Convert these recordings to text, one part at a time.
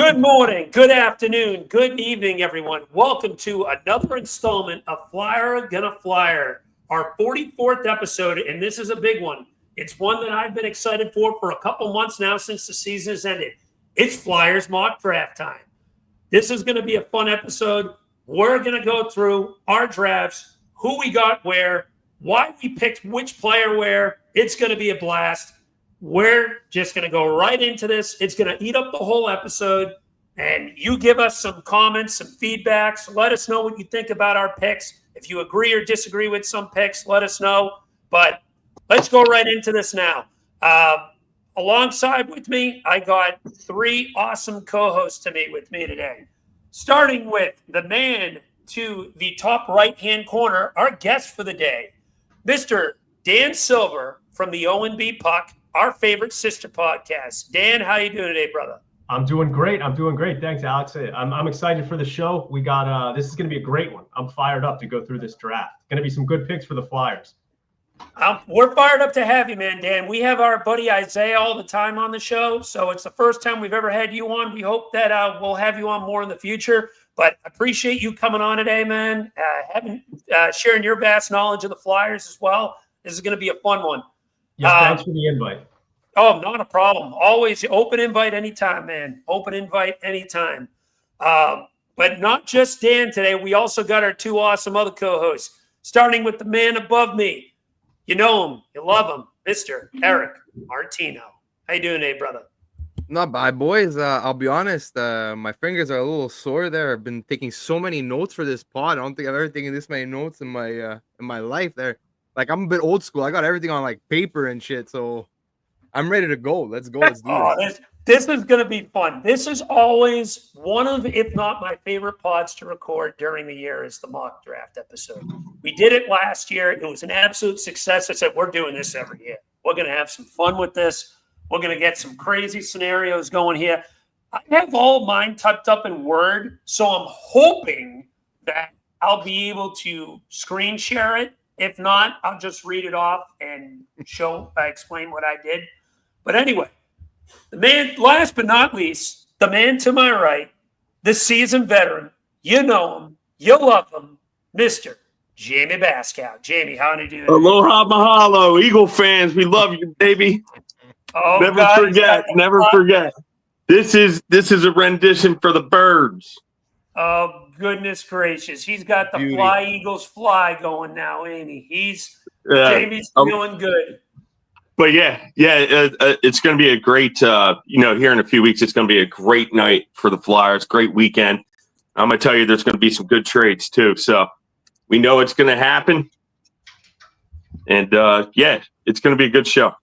Good morning, good afternoon, good evening, everyone. Welcome to another installment of Flyer Gonna Flyer, our 44th episode, and this is a big one. It's one that I've been excited for a couple months now since the season has ended. It's Flyers mock draft time. This is going to be a fun episode. We're going to go through our drafts, who we got where, why we picked which player where. It's going to be a blast. We're just going to go right into this. It's going to eat up the whole episode, and you give us some comments, some feedbacks. Let us know what you think about our picks. If you agree or disagree with some picks, let us know. But let's go right into this now. Alongside with me, I got three awesome co-hosts to meet with me today. Starting with the man to the top right-hand corner, our guest for the day, Mr. Dan Silver from the OandB Puck, our favorite sister podcast. Dan, how you doing today, brother? I'm doing great. Thanks, Alex. I'm excited for the show. We got this is going to be a great one. I'm fired up to go through this draft. Going to be some good picks for the Flyers. We're fired up to have you, man, Dan. We have our buddy Isaiah all the time on the show, so it's the first time we've ever had you on. We hope that we'll have you on more in the future, but appreciate you coming on today, man, sharing your vast knowledge of the Flyers as well. This is going to be a fun one. Yeah, thanks for the invite. Oh, not a problem. Always open invite anytime, man. Open invite anytime. But not just Dan today. We also got our two awesome other co-hosts, starting with the man above me. You know him. You love him. Mr. Eric Martino. How you doing today, brother? Not bad, boys. I'll be honest. My fingers are a little sore there. I've been taking so many notes for this pod. I don't think I've ever taken this many notes in my life there. Like, I'm a bit old school. I got everything on, like, paper and shit, so I'm ready to go. Let's go. Let's do this. This is going to be fun. This is always one of, if not my favorite pods to record during the year, is the mock draft episode. We did it last year. It was an absolute success. I said, we're doing this every year. We're going to have some fun with this. We're going to get some crazy scenarios going here. I have all mine typed up in Word, so I'm hoping that I'll be able to screen share it. If not, I'll just read it off and explain what I did. But anyway, the man, last but not least, the man to my right, the seasoned veteran, you know him, you love him, Mr. Jamey Baskow. Jamey, how do you do? Aloha mahalo, Eagle fans, we love you, baby. Oh, never forget. This is a rendition for the birds. Oh, goodness gracious. He's got the Fly Eagles fly going now, ain't he? Jamie's feeling good. But it's going to be a great, here in a few weeks, it's going to be a great night for the Flyers, great weekend. I'm going to tell you there's going to be some good trades too. So we know it's going to happen. And it's going to be a good show.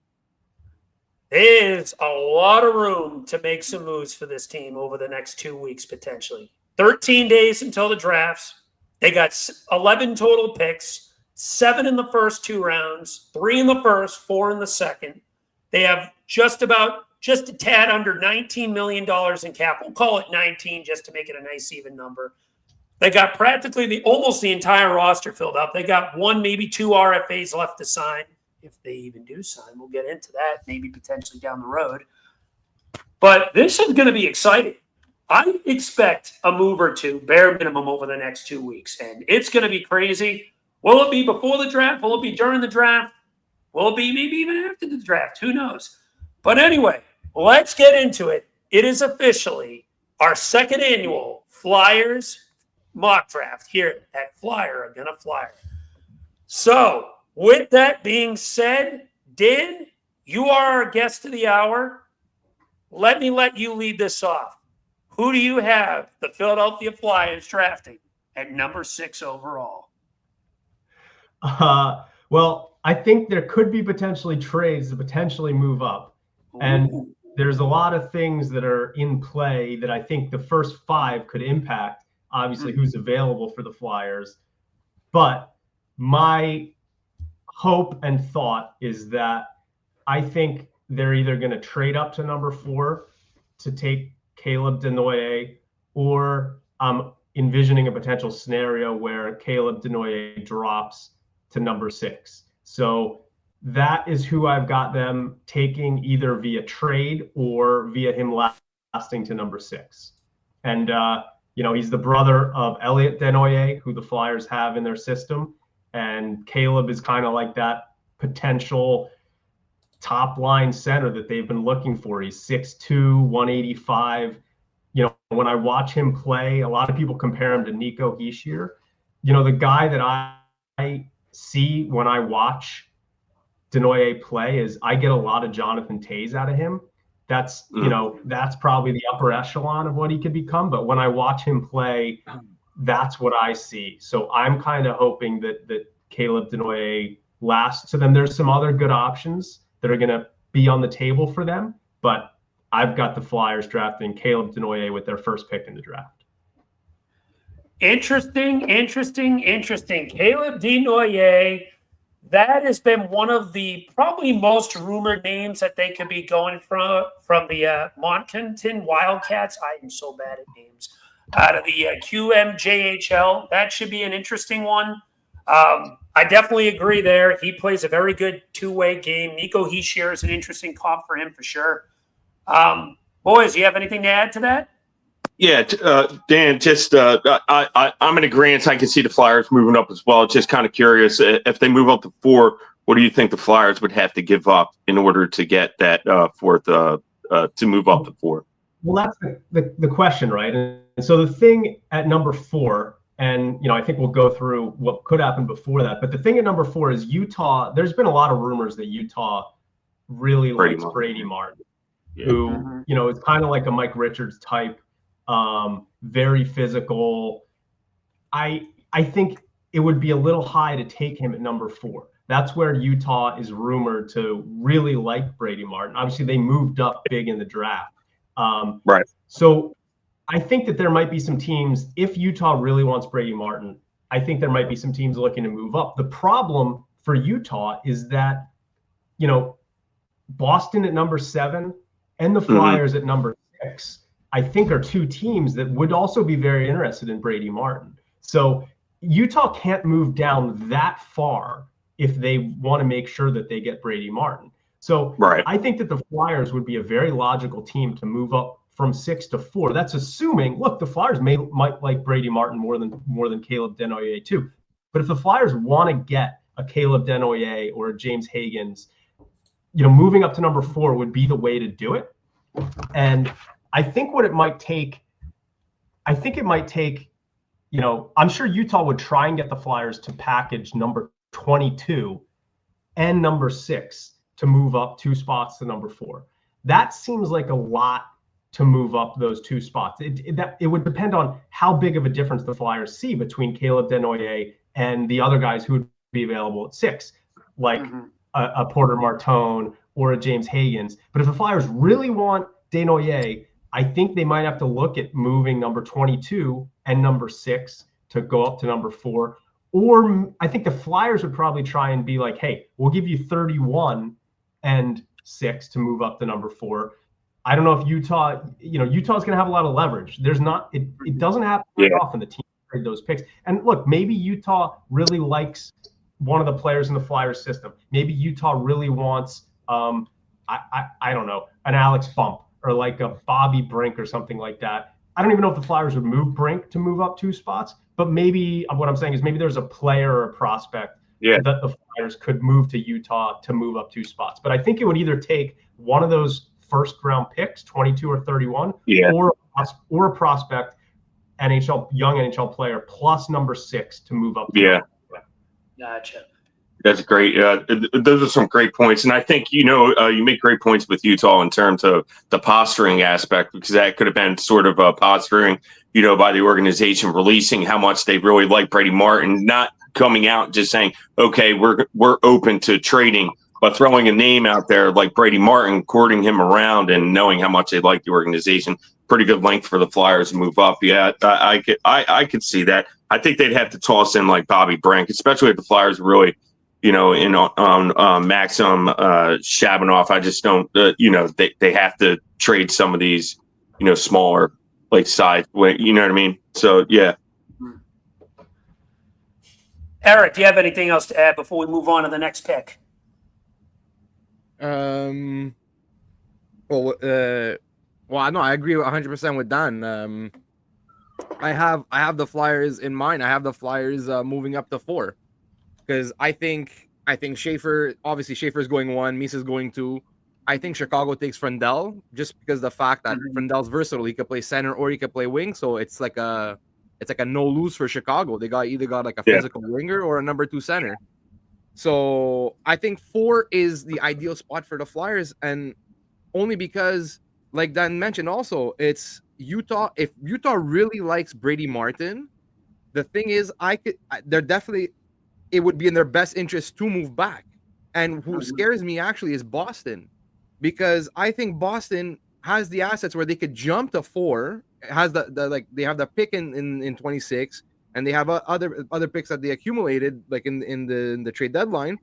There's a lot of room to make some moves for this team over the next 2 weeks, potentially. 13 days until the drafts. They got 11 total picks, 7 in the first 2 rounds, 3 in the first, 4 in the second. They have just a tad under $19 million in cap. We'll call it 19 just to make it a nice even number. They got practically almost the entire roster filled up. They got 1, maybe 2 RFAs left to sign. If they even do sign, we'll get into that maybe potentially down the road. But this is going to be exciting. I expect a move or two, bare minimum, over the next 2 weeks, and it's going to be crazy. Will it be before the draft? Will it be during the draft? Will it be maybe even after the draft? Who knows? But anyway, let's get into it. It is officially our second annual Flyers mock draft here at Flyer Gonna Flyer. So, with that being said, Dan, you are our guest of the hour. Let you lead this off. Who do you have the Philadelphia Flyers drafting at number 6 overall? Well, I think there could be potentially trades to potentially move up. Ooh. And there's a lot of things that are in play that I think the first 5 could impact, obviously, who's available for the Flyers. But my hope and thought is that I think they're either going to trade up to number 4 to take Caleb Denoyer, or I'm envisioning a potential scenario where Caleb Denoyer drops to number 6. So that is who I've got them taking, either via trade or via him lasting to number 6. And, he's the brother of Elliot Desnoyers, who the Flyers have in their system. And Caleb is kind of like that potential top line center that they've been looking for. He's 6'2", 185. When I watch him play, a lot of people compare him to Nico Hischier. The guy that I see when I watch Desnoyers play is I get a lot of Jonathan Toews out of him. That's, that's probably the upper echelon of what he could become. But when I watch him play, that's what I see. So I'm kind of hoping that Caleb Desnoyers lasts to them. There's some other good options that are going to be on the table for them, but I've got the Flyers drafting Caleb Desnoyers with their first pick in the draft. Interesting. Caleb Desnoyers, that has been one of the probably most rumored names that they could be going from the Moncton Wildcats. I am so bad at names. Out of the QMJHL. That should be an interesting one. I definitely agree there. He plays a very good two-way game. Nico Hischier is an interesting comp for him for sure. Boys, do you have anything to add to that? Yeah, Dan, just I'm in agreement. I can see the Flyers moving up as well. Just kind of curious, if they move up to 4, what do you think the Flyers would have to give up in order to get that fourth to move up to 4? Well, that's the question, right? And so the thing at number 4, and I think we'll go through what could happen before that. But the thing at number 4 is Utah. There's been a lot of rumors that Utah really likes Brady Martin, who is kind of like a Mike Richards type. Very physical. I think it would be a little high to take him at number 4. That's where Utah is rumored to really like Brady Martin. Obviously, they moved up big in the draft. Right. So I think that there might be some teams, if Utah really wants Brady Martin, I think there might be some teams looking to move up. The problem for Utah is that, Boston at number 7 and the Flyers at number 6, I think are 2 teams that would also be very interested in Brady Martin. So Utah can't move down that far if they want to make sure that they get Brady Martin. So I think that the Flyers would be a very logical team to move up from 6 to 4. That's assuming, look, the Flyers might like Brady Martin more than Caleb Desnoyers too. But if the Flyers want to get a Caleb Desnoyers or a James Higgins, moving up to number 4 would be the way to do it. And I think what it might take, I'm sure Utah would try and get the Flyers to package number 22 and number 6 to move up 2 spots to number 4. That seems like a lot to move up those 2 spots. It would depend on how big of a difference the Flyers see between Caleb Desnoyers and the other guys who would be available at 6, like a Porter Martone or a James Higgins. But if the Flyers really want Desnoyers, I think they might have to look at moving number 22 and number 6 to go up to number 4. Or I think the Flyers would probably try and be like, hey, we'll give you 31 and 6 to move up to number 4. I don't know if Utah's going to have a lot of leverage. It doesn't happen very often the team trade those picks. And look, maybe Utah really likes one of the players in the Flyers system. Maybe Utah really wants, I don't know, an Alex Bump or like a Bobby Brink or something like that. I don't even know if the Flyers would move Brink to move up 2 spots, but maybe what I'm saying is maybe there's a player or a prospect that the Flyers could move to Utah to move up 2 spots. But I think it would either take one of those first-round picks, 22 or 31, or a prospect, young NHL player, plus number 6 to move up. Gotcha. That's great. Those are some great points. And I think, you make great points with Utah in terms of the posturing aspect, because that could have been sort of posturing, by the organization releasing how much they really like Brady Martin, not coming out and just saying, okay, we're open to trading, but throwing a name out there like Brady Martin, courting him around and knowing how much they like the organization. Pretty good length for the Flyers to move up. Yeah, I could see that. I think they'd have to toss in like Bobby Brink, especially if the Flyers really, on Maxim Shabanoff. I just don't, they have to trade some of these, smaller like side, you know what I mean? So, yeah. Eric, do you have anything else to add before we move on to the next pick? Well, Well, no, I agree 100% with Dan. I have the Flyers in mind. I have the Flyers moving up to 4 because I think Schaefer, obviously Schaefer's going 1, Misa's going 2. I think Chicago takes Frendell just because the fact that Frendell's versatile. He could play center or he could play wing, so it's like a no lose for Chicago. They either got like a physical winger or a number 2 center. So I think 4 is the ideal spot for the Flyers, and only because, like Dan mentioned, also it's Utah. If Utah really likes Brady Martin, the thing is, it would be in their best interest to move back. And who scares me actually is Boston, because I think Boston has the assets where they could jump to 4. It has they have the pick in 26, and they have other picks that they accumulated like in the trade deadline,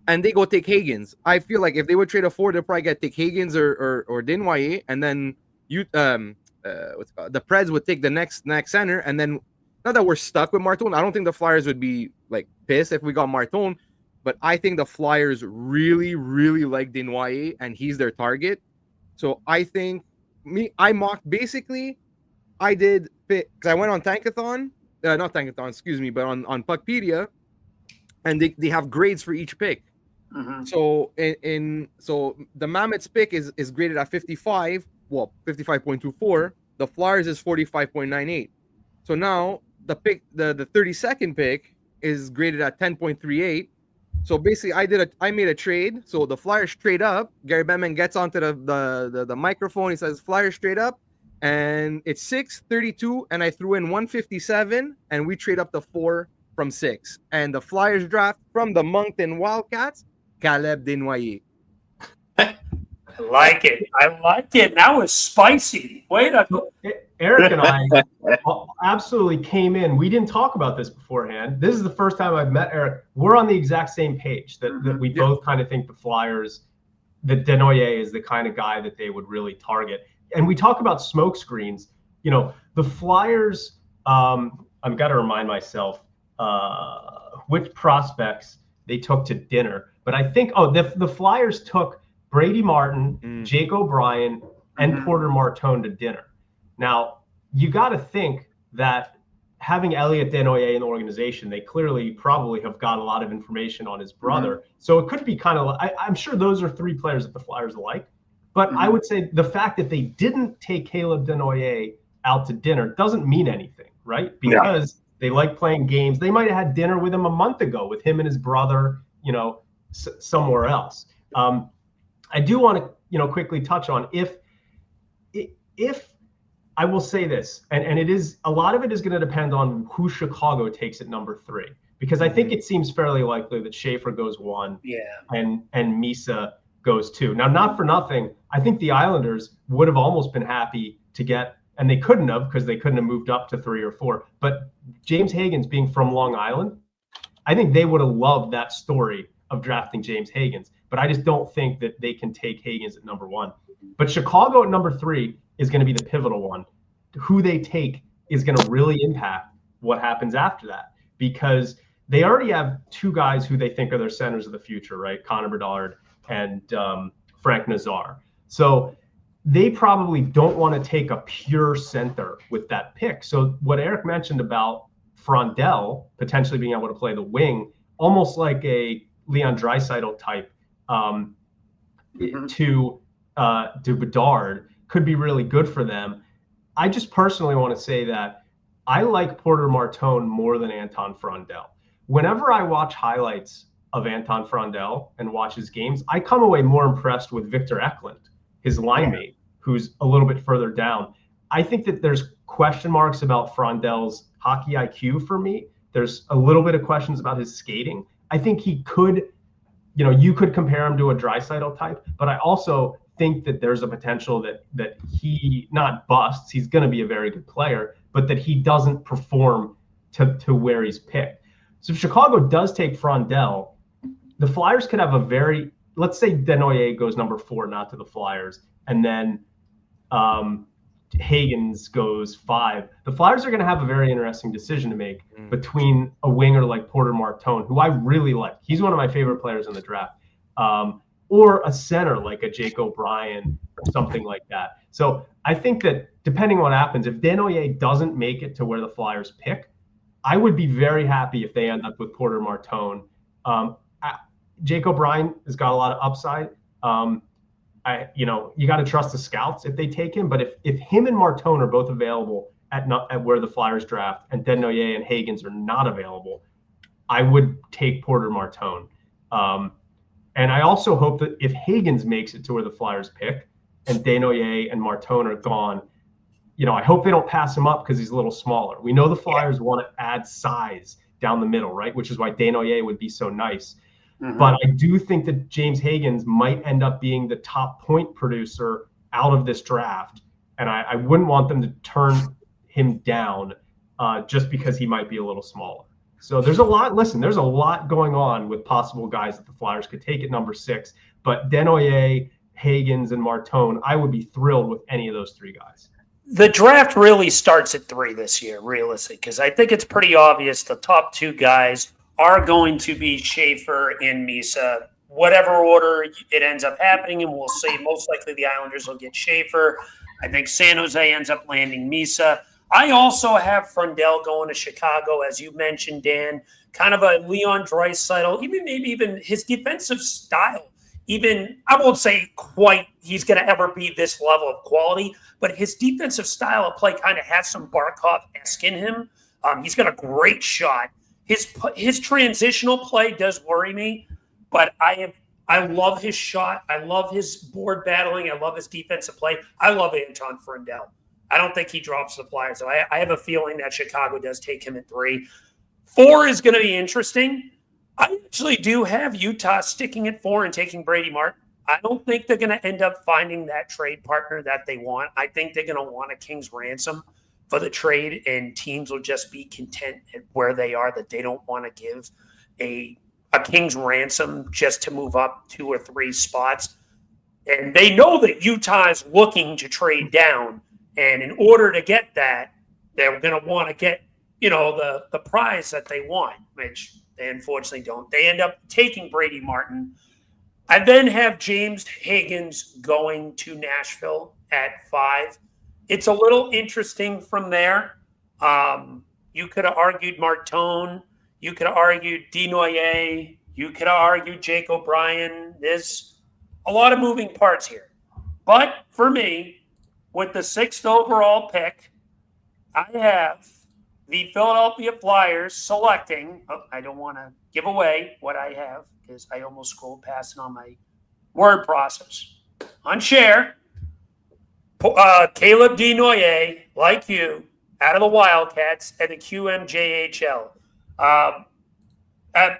and they go take Higgins. I feel like if they would trade a 4, they'll probably take Higgins or Dinwiddie, and then the Preds would take the next center, and then not that we're stuck with Martone. I don't think the Flyers would be like pissed if we got Martone, but I think the Flyers really, really like Dinwiddie, and he's their target. So I think I did pick because I went on Tankathon, not Tankathon, excuse me, but on Puckpedia, and they have grades for each pick. So so the Mammoth's pick is graded at 55, 55.24. The Flyers is 45.98. So now the 32nd pick is graded at 10.38. So basically, I made a trade. So the Flyers trade up. Gary Bettman gets onto the microphone. He says Flyers straight up, and it's 6:32, and I threw in 157, and we trade up to 4 from 6, and the Flyers draft from the Moncton Wildcats, Caleb Dinwiddie. I like it. That was spicy. Wait a minute. Eric and I absolutely came in. We didn't talk about this beforehand. This is the first time I've met Eric. We're on the exact same page that we both kind of think the Flyers, that Desnoyers is the kind of guy that they would really target. And we talk about smoke screens. You know, the Flyers, I've got to remind myself which prospects they took to dinner. But I think, the Flyers took Brady Martin, Jake O'Brien, and Porter Martone to dinner. Now, you got to think that having Elliot Desnoyers in the organization, they clearly probably have got a lot of information on his brother. So it could be kind of, I'm sure those are 3 players that the Flyers like. But I would say the fact that they didn't take Caleb Desnoyers out to dinner doesn't mean anything, right? Because they like playing games. They might have had dinner with him a month ago with him and his brother, somewhere else. I do want to, quickly touch on if I will say this, and it is, a lot of it is going to depend on who Chicago takes at number 3, because I think it seems fairly likely that Schaefer goes 1, and Misa goes 2. Now, not for nothing, I think the Islanders would have almost been happy to get, and they couldn't have because they couldn't have moved up to 3 or 4. But James Higgins being from Long Island, I think they would have loved that story of drafting James Higgins. But I just don't think that they can take Higgins at number 1. But Chicago at number 3 is going to be the pivotal one. Who they take is going to really impact what happens after that, because they already have 2 guys who they think are their centers of the future, right? Connor Bedard and Frank Nazar. So they probably don't want to take a pure center with that pick. So what Eric mentioned about Frendell potentially being able to play the wing, almost like a Leon Draisaitl type to Bedard, could be really good for them. I just personally want to say that I like Porter Martone more than Anton Frendell. Whenever I watch highlights of Anton Frendell and watch his games, I come away more impressed with Victor Eklund, his line mate, who's a little bit further down. I think that there's question marks about Frondell's hockey IQ for me. There's a little bit of questions about his skating. I think he could, you could compare him to a Draisaitl type, but I also think that there's a potential that he not busts. He's going to be a very good player, but that he doesn't perform to where he's picked. So if Chicago does take Frendell, the Flyers could have let's say Desnoyers goes number 4, not to the Flyers, and then Higgins goes 5. The Flyers are going to have a very interesting decision to make between a winger like Porter Martone, who I really like. He's one of my favorite players in the draft. Or a center like a Jake O'Brien or something like that. So I think that depending on what happens, if Desnoyers doesn't make it to where the Flyers pick, I would be very happy if they end up with Porter Martone. Jake O'Brien has got a lot of upside. You got to trust the scouts if they take him. But if him and Martone are both available at where the Flyers draft, and Desnoyers and Hagens are not available, I would take Porter Martone. And I also hope that if Hagens makes it to where the Flyers pick, and Desnoyers and Martone are gone, I hope they don't pass him up because he's a little smaller. We know the Flyers want to add size down the middle, right? Which is why Desnoyers would be so nice. Mm-hmm. But I do think that James Hagens might end up being the top point producer out of this draft. And I wouldn't want them to turn him down just because he might be a little smaller. So there's a lot going on with possible guys that the Flyers could take at number 6. But Desnoyers, Hagens, and Martone, I would be thrilled with any of those 3 guys. The draft really starts at 3 this year, realistically, because I think it's pretty obvious the top 2 guys are going to be Schaefer and Mrta, whatever order it ends up happening, and we'll see. Most likely the Islanders will get Schaefer. I think San Jose ends up landing Mrta. I also have Frundell going to Chicago, as you mentioned, Dan, kind of a Leon Draisaitl, even his defensive style. I won't say quite he's going to ever be this level of quality, but his defensive style of play kind of has some Barkov-esque in him. He's got a great shot. His transitional play does worry me, but I love his shot. I love his board battling. I love his defensive play. I love Anton Frundell. I don't think he drops the Flyers. So I have a feeling that Chicago does take him at 3. 4 is going to be interesting. I actually do have Utah sticking at 4 and taking Brady Martin. I don't think they're going to end up finding that trade partner that they want. I think they're going to want a king's ransom for the trade, and teams will just be content at where they are, that they don't want to give a king's ransom just to move up 2 or 3 spots. And they know that Utah is looking to trade down, and in order to get that, they're going to want to get, the prize that they want, which they unfortunately don't. They end up taking Brady Martin. I then have James Hagens going to Nashville at 5. It's a little interesting from there. You could have argued Martone. You could have argued Desnoyers. You could have argued Jake O'Brien. There's a lot of moving parts here. But for me, with the 6th overall pick, I have the Philadelphia Flyers selecting. I don't want to give away what I have because I almost scrolled past it on my word process. On share, Caleb Desnoyers, like you, out of the Wildcats at the QMJHL.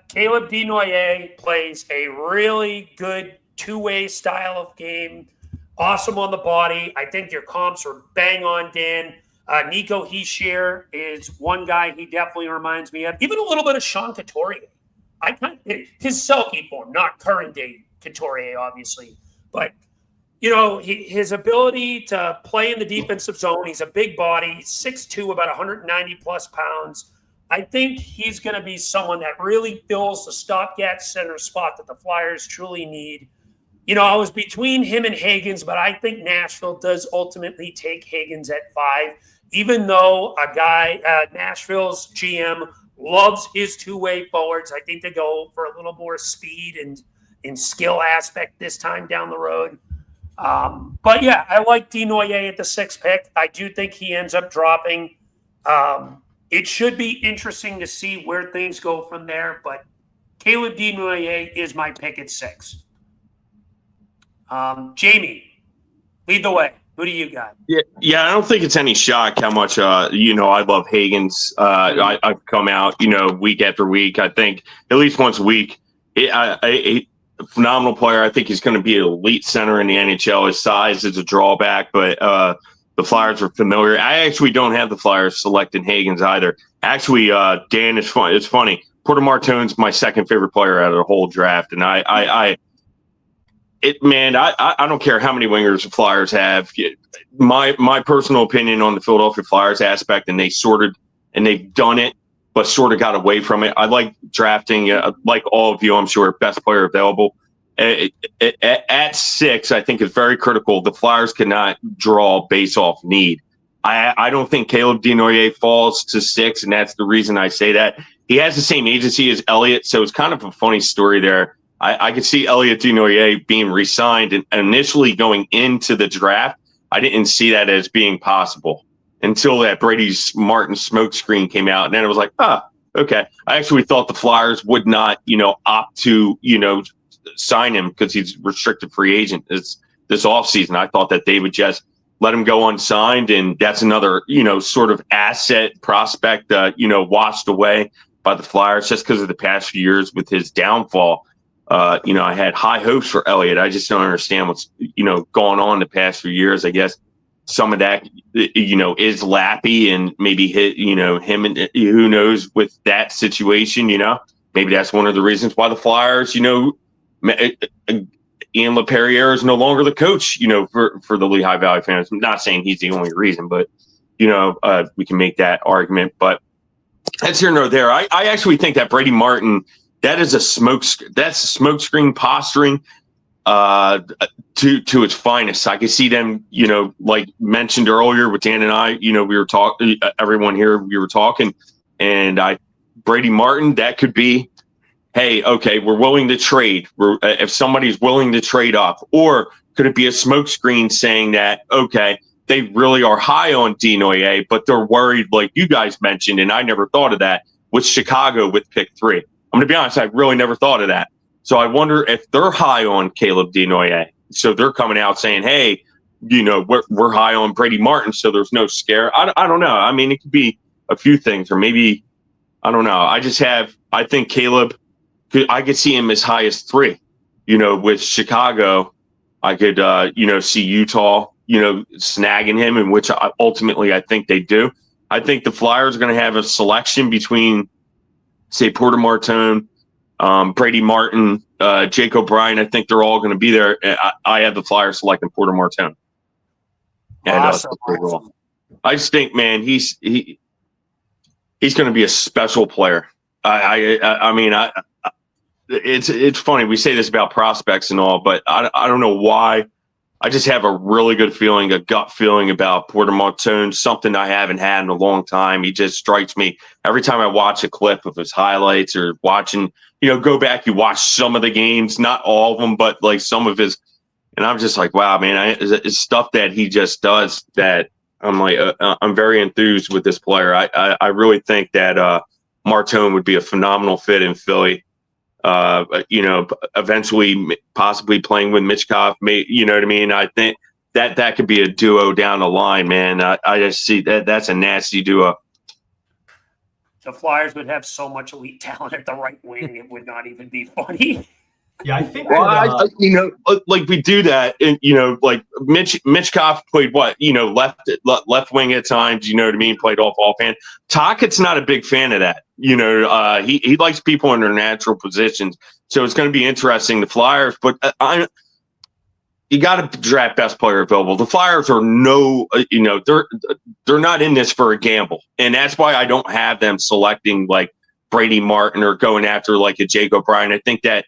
Caleb Desnoyers plays a really good two-way style of game. Awesome on the body. I think your comps are bang on, Dan. Nico Hischier is one guy he definitely reminds me of. Even a little bit of Sean Couturier. His Selke form, not current day Couturier, obviously. But, his ability to play in the defensive zone, he's a big body, 6'2", about 190-plus pounds. I think he's going to be someone that really fills the stopgap center spot that the Flyers truly need. I was between him and Hagens, but I think Nashville does ultimately take Hagens at 5, even though Nashville's GM loves his two-way forwards. I think they go for a little more speed and skill aspect this time down the road. But, yeah, I like Desnoyers at the 6th pick. I do think he ends up dropping. It should be interesting to see where things go from there, but Caleb Desnoyers is my pick at 6. Jamey, lead the way. Who do you got? Yeah. I don't think it's any shock how much I love Hagens. I've come out week after week. I think at least once a week. A phenomenal player. I think he's going to be an elite center in the NHL. His size is a drawback, but the Flyers are familiar. I actually don't have the Flyers selecting Hagens either. Actually, Dan, it's funny. Porter Martone's my second favorite player out of the whole draft, and I don't care how many wingers the Flyers have. My personal opinion on the Philadelphia Flyers aspect, and they've done it, but sort of got away from it. I like drafting, like all of you, I'm sure, best player available. At 6, I think it's very critical. The Flyers cannot draw based off need. I don't think Caleb Desnoyers falls to 6, and that's the reason I say that. He has the same agency as Elliott, so it's kind of a funny story there. I could see Elliott Desnoyers being re-signed, and initially going into the draft, I didn't see that as being possible until that Brady Martin smokescreen came out, and then it was like, okay. I actually thought the Flyers would not, opt to, sign him because he's restricted free agent this offseason. I thought that they would just let him go unsigned, and that's another, sort of asset prospect, washed away by the Flyers just because of the past few years with his downfall. I had high hopes for Elliott. I just don't understand what's, going on the past few years. I guess some of that, is Lappy and maybe him and who knows with that situation, maybe that's one of the reasons why the Flyers, Ian LaPerriere is no longer the coach, for the Lehigh Valley fans. I'm not saying he's the only reason, but, we can make that argument. But that's here nor there. I actually think that Brady Martin, that's a smokescreen posturing to its finest. I could see them, like mentioned earlier with Dan and I, we were talking, everyone here, we were talking, and Brady Martin, that could be, hey, okay, we're willing to trade. If somebody's willing to trade up, or could it be a smokescreen saying that, okay, they really are high on Desnoyers, but they're worried, like you guys mentioned, and I never thought of that, with Chicago with pick 3. I'm going to be honest, I really never thought of that. So I wonder if they're high on Caleb Desnoyers. So they're coming out saying, hey, we're high on Brady Martin, so there's no scare. I don't know. I mean, it could be a few things, or maybe, I don't know. I think Caleb, I could see him as high as 3. With Chicago, I could, see Utah, snagging him, in which ultimately I think they do. I think the Flyers are going to have a selection between, say, Porter Martone, Brady Martin, Jake O'Brien. I think they're all going to be there. I have the Flyers selecting Porter Martone. Awesome. I just think, man, he's going to be a special player. I mean, it's funny. We say this about prospects and all, but I don't know why. I just have a really good feeling, a gut feeling about Porter Martone, something I haven't had in a long time. He just strikes me every time I watch a clip of his highlights, or watching, go back, you watch some of the games, not all of them, but like some of his, and I'm just like, wow, man, it's stuff that he just does that I'm like, I'm very enthused with this player. I really think that Martone would be a phenomenal fit in Philly. Eventually possibly playing with Michkov, you know what I mean? I think that could be a duo down the line, man. I just see that's a nasty duo. The Flyers would have so much elite talent at the right wing, it would not even be funny. Yeah, I think like we do that, and like Michkov played what, left wing at times, you know what I mean, played offhand. Tockett's not a big fan of that. He likes people in their natural positions, so it's going to be interesting. The Flyers, but you got to draft best player available. The Flyers are they're not in this for a gamble, and that's why I don't have them selecting like Brady Martin or going after like a Jake O'Brien. I think that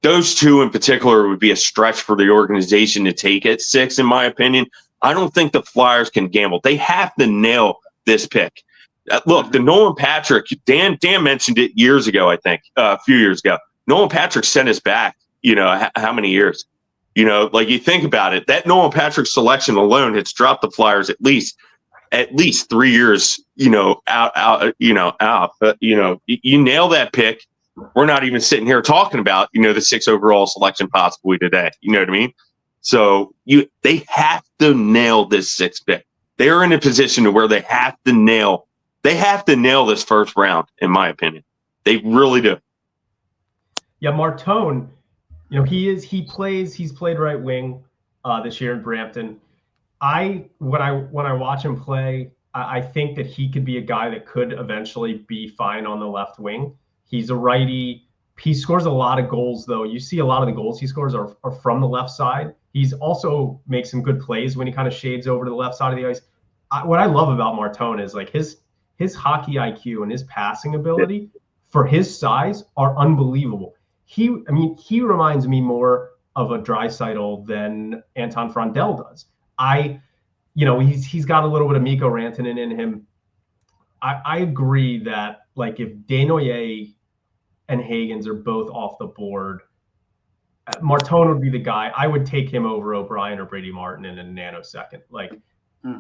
those two in particular would be a stretch for the organization to take at 6, in my opinion. I don't think the Flyers can gamble. They have to nail this pick. Look, the Nolan Patrick, Dan mentioned it years ago, I think, a few years ago. Nolan Patrick sent us back, how many years? Like you think about it, that Nolan Patrick selection alone has dropped the Flyers at least 3 years, out. You nail that pick. We're not even sitting here talking about, the 6th overall selection possibly today. You know what I mean? So they have to nail this 6th pick. They're in a position to where they have to nail this first round, in my opinion. They really do. Yeah, Martone, he's played right wing this year in Brampton. When I watch him play, I think that he could be a guy that could eventually be fine on the left wing. He's a righty. He scores a lot of goals, though. You see a lot of the goals he scores are from the left side. He's also makes some good plays when he kind of shades over to the left side of the ice. What I love about Martone is like his hockey IQ and his passing ability for his size are unbelievable. He reminds me more of a Draisaitl than Anton Frondell does. He's got a little bit of Mikko Rantanen in him. I agree that like if Desnoyers and Hagens are both off the board, Martone would be the guy. I would take him over O'Brien or Brady Martin in a nanosecond. Like,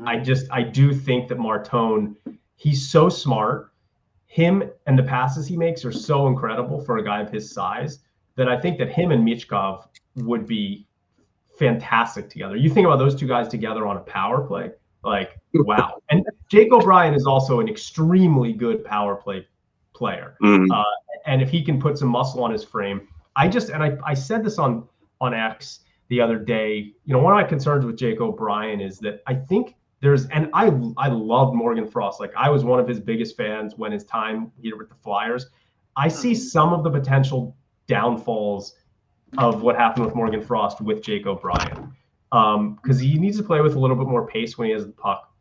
I do think that Martone, he's so smart. Him and the passes he makes are so incredible for a guy of his size that I think that him and Michkov would be fantastic together. You think about those two guys together on a power play, like, wow. And Jake O'Brien is also an extremely good power play player. And if he can put some muscle on his frame, I said this on X the other day, one of my concerns with Jake O'Brien is that I think I love Morgan Frost. Like, I was one of his biggest fans when his time here with the Flyers. I see some of the potential downfalls of what happened with Morgan Frost with Jake O'Brien, because he needs to play with a little bit more pace when he has the puck.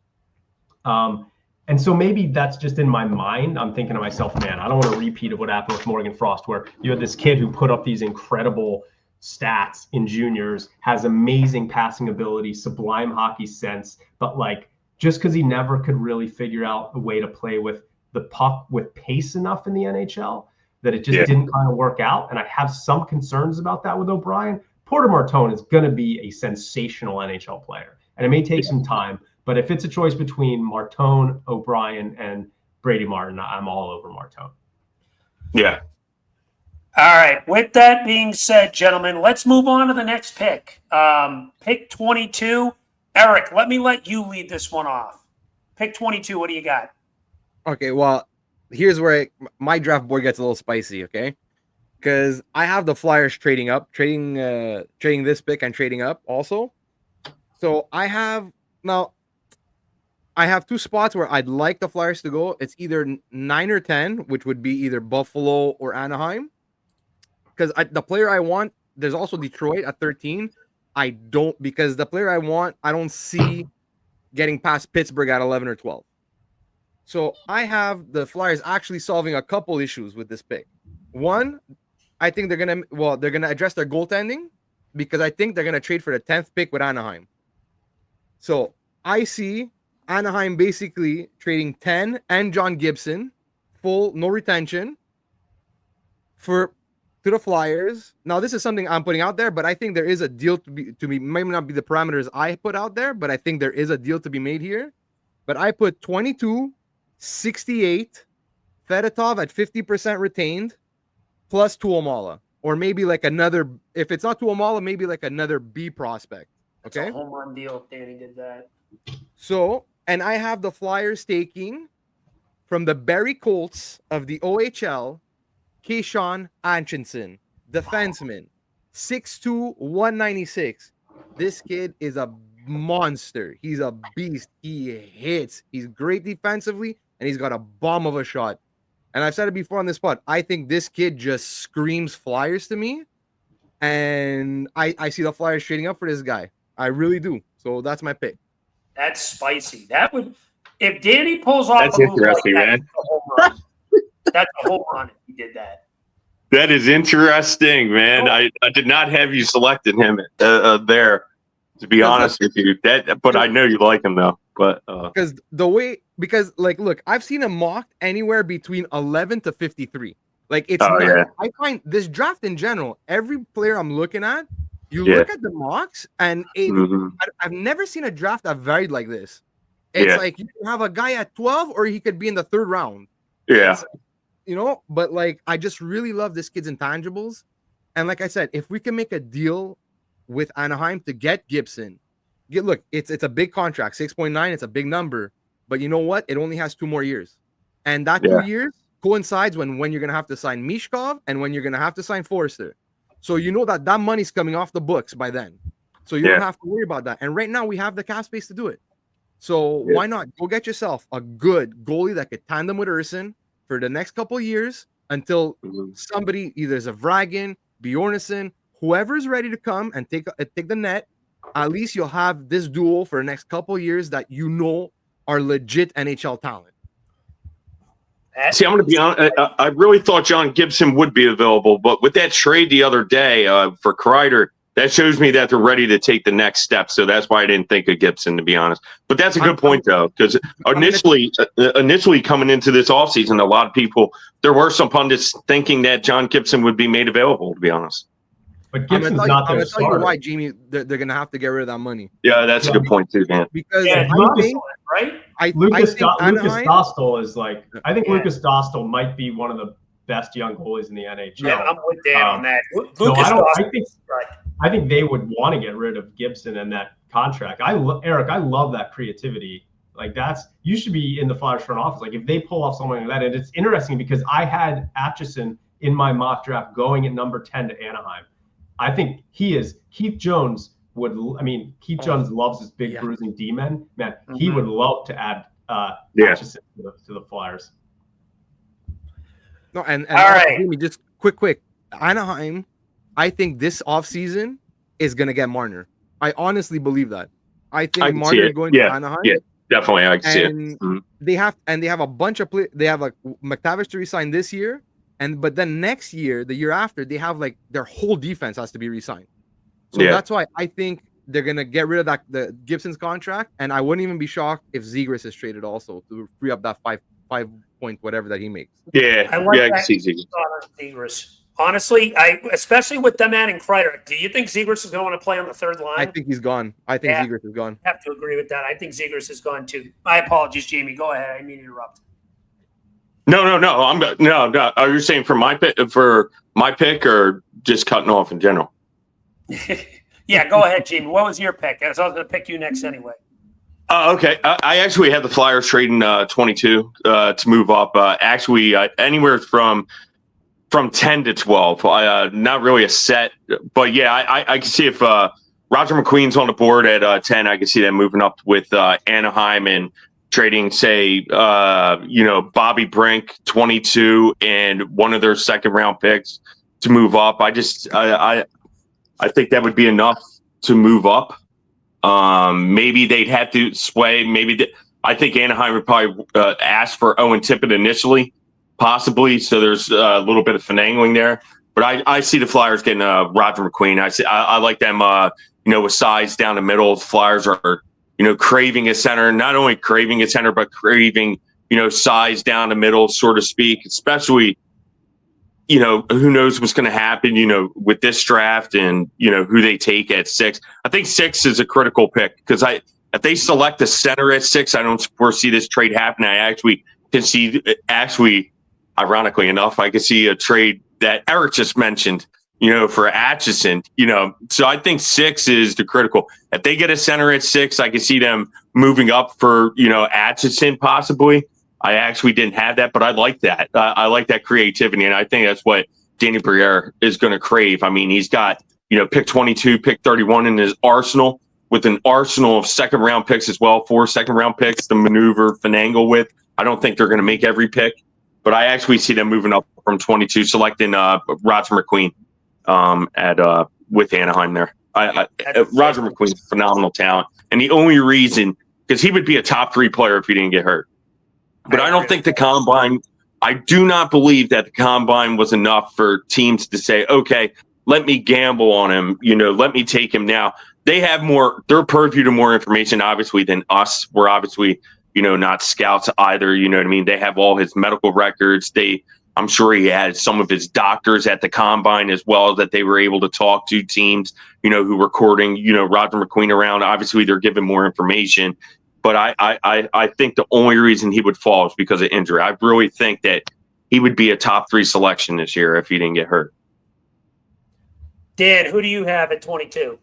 And so maybe that's just in my mind. I'm thinking to myself, man, I don't want a repeat of what happened with Morgan Frost, where you had this kid who put up these incredible stats in juniors, has amazing passing ability, sublime hockey sense, but like just because he never could really figure out a way to play with the puck with pace enough in the NHL, that it just didn't kind of work out. And I have some concerns about that with O'Brien. Porter Martone is going to be a sensational NHL player, and it may take some time. But if it's a choice between Martone, O'Brien, and Brady Martin, I'm all over Martone. Yeah. All right. With that being said, gentlemen, let's move on to the next pick. Pick 22. Eric, let you lead this one off. Pick 22. What do you got? Okay, well, here's where my draft board gets a little spicy, okay? Because I have the Flyers trading this pick and trading up also. So I have two spots where I'd like the Flyers to go. It's either 9 or 10, which would be either Buffalo or Anaheim. Because the player I want, there's also Detroit at 13. Because the player I want, I don't see getting past Pittsburgh at 11 or 12. So I have the Flyers actually solving a couple issues with this pick. One, I think they're gonna address their goaltending, because I think they're gonna trade for the 10th pick with Anaheim. So I see Anaheim basically trading 10 and John Gibson, full no retention, to the Flyers. Now, this is something I'm putting out there, but I think there is a deal to be maybe not be the parameters I put out there, but I think there is a deal to be made here. But I put 22, 68, Fedotov at 50% retained, plus Tuomala, or maybe like another. If it's not Tuomala, maybe like another B prospect. Okay, that's a home run deal if Danny did that. So, and I have the Flyers taking from the Barrie Colts of the OHL, Keyshawn Atkinson, defenseman, 6'2", 196. This kid is a monster. He's a beast. He hits. He's great defensively, and he's got a bomb of a shot. And I've said it before on this pod, I think this kid just screams Flyers to me, and I see the Flyers trading up for this guy. I really do. So that's my pick. That's spicy. That would, if Danny pulls off That's a move interesting, like that, man. that's a home run if he did that. That is interesting, man. I did not have you selected him there, to be honest with you. But I know you like him though. But because look, I've seen him mocked anywhere between 11 to 53. Like I find this draft in general, every player I'm looking at, look at the mocks, and I've never seen a draft that varied like this. It's like you can have a guy at 12, or he could be in the 3rd round. Yeah. But like I just really love this kid's intangibles. And like I said, if we can make a deal with Anaheim to get Gibson, look, it's a big contract, 6.9, it's a big number. But you know what? It only has 2 more years. And that 2 years coincides when you're going to have to sign Michkov and when you're going to have to sign Forrester. So you know that money's coming off the books by then. So you don't have to worry about that. And right now we have the cap space to do it. So why not go get yourself a good goalie that could tandem with Urson for the next couple of years until somebody, either Zavragin, Bjornsson, whoever's ready to come and take the net. At least you'll have this duo for the next couple of years that are legit NHL talent. See, I'm going to be honest. I really thought John Gibson would be available, but with that trade the other day for Kreider, that shows me that they're ready to take the next step. So that's why I didn't think of Gibson, to be honest. But that's a good point, though, because initially coming into this offseason, a lot of people, there were some pundits thinking that John Gibson would be made available, to be honest. But Gibson's not their starter. I'm going to tell you why, Jamey, they're going to have to get rid of that money. Yeah, that's a good point, too, man. Because Lucas Anaheim, Dostal is like, I think Lucas Dostal might be one of the best young goalies in the NHL. Yeah, I'm with Dan on that. I think they would want to get rid of Gibson and that contract. Eric, I love that creativity. Like you should be in the Flyers front office. Like if they pull off something like that, and it's interesting because I had Atchison in my mock draft going at number 10 to Anaheim. I think Keith Jones Keith Jones loves his big bruising D-men. Man, he would love to add Atchison to the Flyers. No, and all right. Just quick. Anaheim, I think this offseason is going to get Marner. I honestly believe that. I think Marner is going to Anaheim. Yeah, definitely. I can see it. Mm-hmm. They have a bunch of they have like McTavish to resign this year, but then next year, the year after, they have like their whole defense has to be resigned. So that's why I think they're going to get rid of the Gibson's contract, and I wouldn't even be shocked if Zegras is traded also to free up that five point whatever that he makes. Yeah, I can see Zegras. Honestly, especially with them adding Kreider, do you think Zegras is going to play on the third line? I think he's gone. Zegras is gone. I have to agree with that. I think Zegras is gone too. My apologies, Jamie. Go ahead. I didn't mean to interrupt. No. Are you saying for my pick or just cutting off in general? Yeah, go ahead, Jamie. What was your pick? I was going to pick you next anyway. Okay. I actually had the Flyers trading 22 to move up. Anywhere from 10 to 12. Not really a set, but I can see if Roger McQueen's on the board at 10, I can see them moving up with Anaheim and trading, say, Bobby Brink 22 and one of their second round picks to move up. I think that would be enough to move up. Maybe they'd have to sway. I think Anaheim would probably ask for Owen Tippett initially, possibly. So there's a little bit of finagling there. But I see the Flyers getting Roger McQueen. I like them, with size down the middle. The Flyers are, craving a center, not only craving a center, but craving, size down the middle, so to speak, especially, who knows what's going to happen, with this draft and, who they take at 6. I think 6 is a critical pick because if they select a center at 6, I don't foresee this trade happening. I actually can see, ironically enough, I can see a trade that Eric just mentioned, for Atchison, so I think 6 is the critical. If they get a center at 6, I can see them moving up for, Atchison possibly. I actually didn't have that, but I like that. I like that creativity, and I think that's what Danny Briere is going to crave. I mean, he's got, pick 22, pick 31 in his arsenal, with an arsenal of second-round picks as well, 4 second-round picks to maneuver, finagle with. I don't think they're going to make every pick, but I actually see them moving up from 22, selecting Roger McQueen with Anaheim there. Roger McQueen's phenomenal talent, and the only reason, because he would be a top 3 player if he didn't get hurt. But I don't think the combine, I do not believe that the combine was enough for teams to say, okay, let me gamble on him, let me take him now. They have their purview to more information, obviously, than us. We're obviously, not scouts either, you know what I mean? They have all his medical records. I'm sure he had some of his doctors at the combine as well that they were able to talk to teams, who were courting, Roger McQueen around. Obviously, they're giving more information. But I think the only reason he would fall is because of injury. I really think that he would be a top 3 selection this year if he didn't get hurt. Dan, who do you have at 22?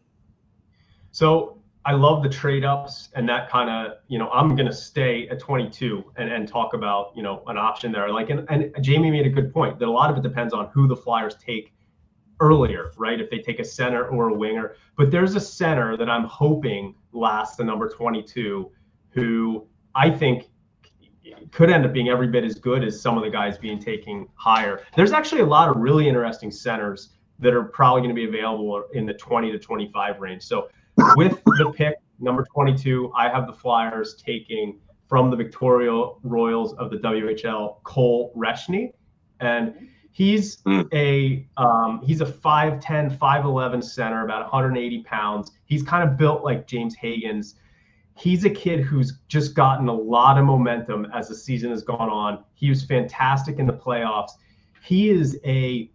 So I love the trade ups and that kind of, I'm going to stay at 22 and talk about, an option there. And Jamie made a good point that a lot of it depends on who the Flyers take earlier, right? If they take a center or a winger. But there's a center that I'm hoping lasts the number 22 who I think could end up being every bit as good as some of the guys being taken higher. There's actually a lot of really interesting centers that are probably going to be available in the 20 to 25 range. So with the pick, number 22, I have the Flyers taking from the Victoria Royals of the WHL, Cole Resny. And He's a 5'10", 5'11" center, about 180 pounds. He's kind of built like James Hagan's. He's a kid who's just gotten a lot of momentum as the season has gone on. He was fantastic in the playoffs. He's a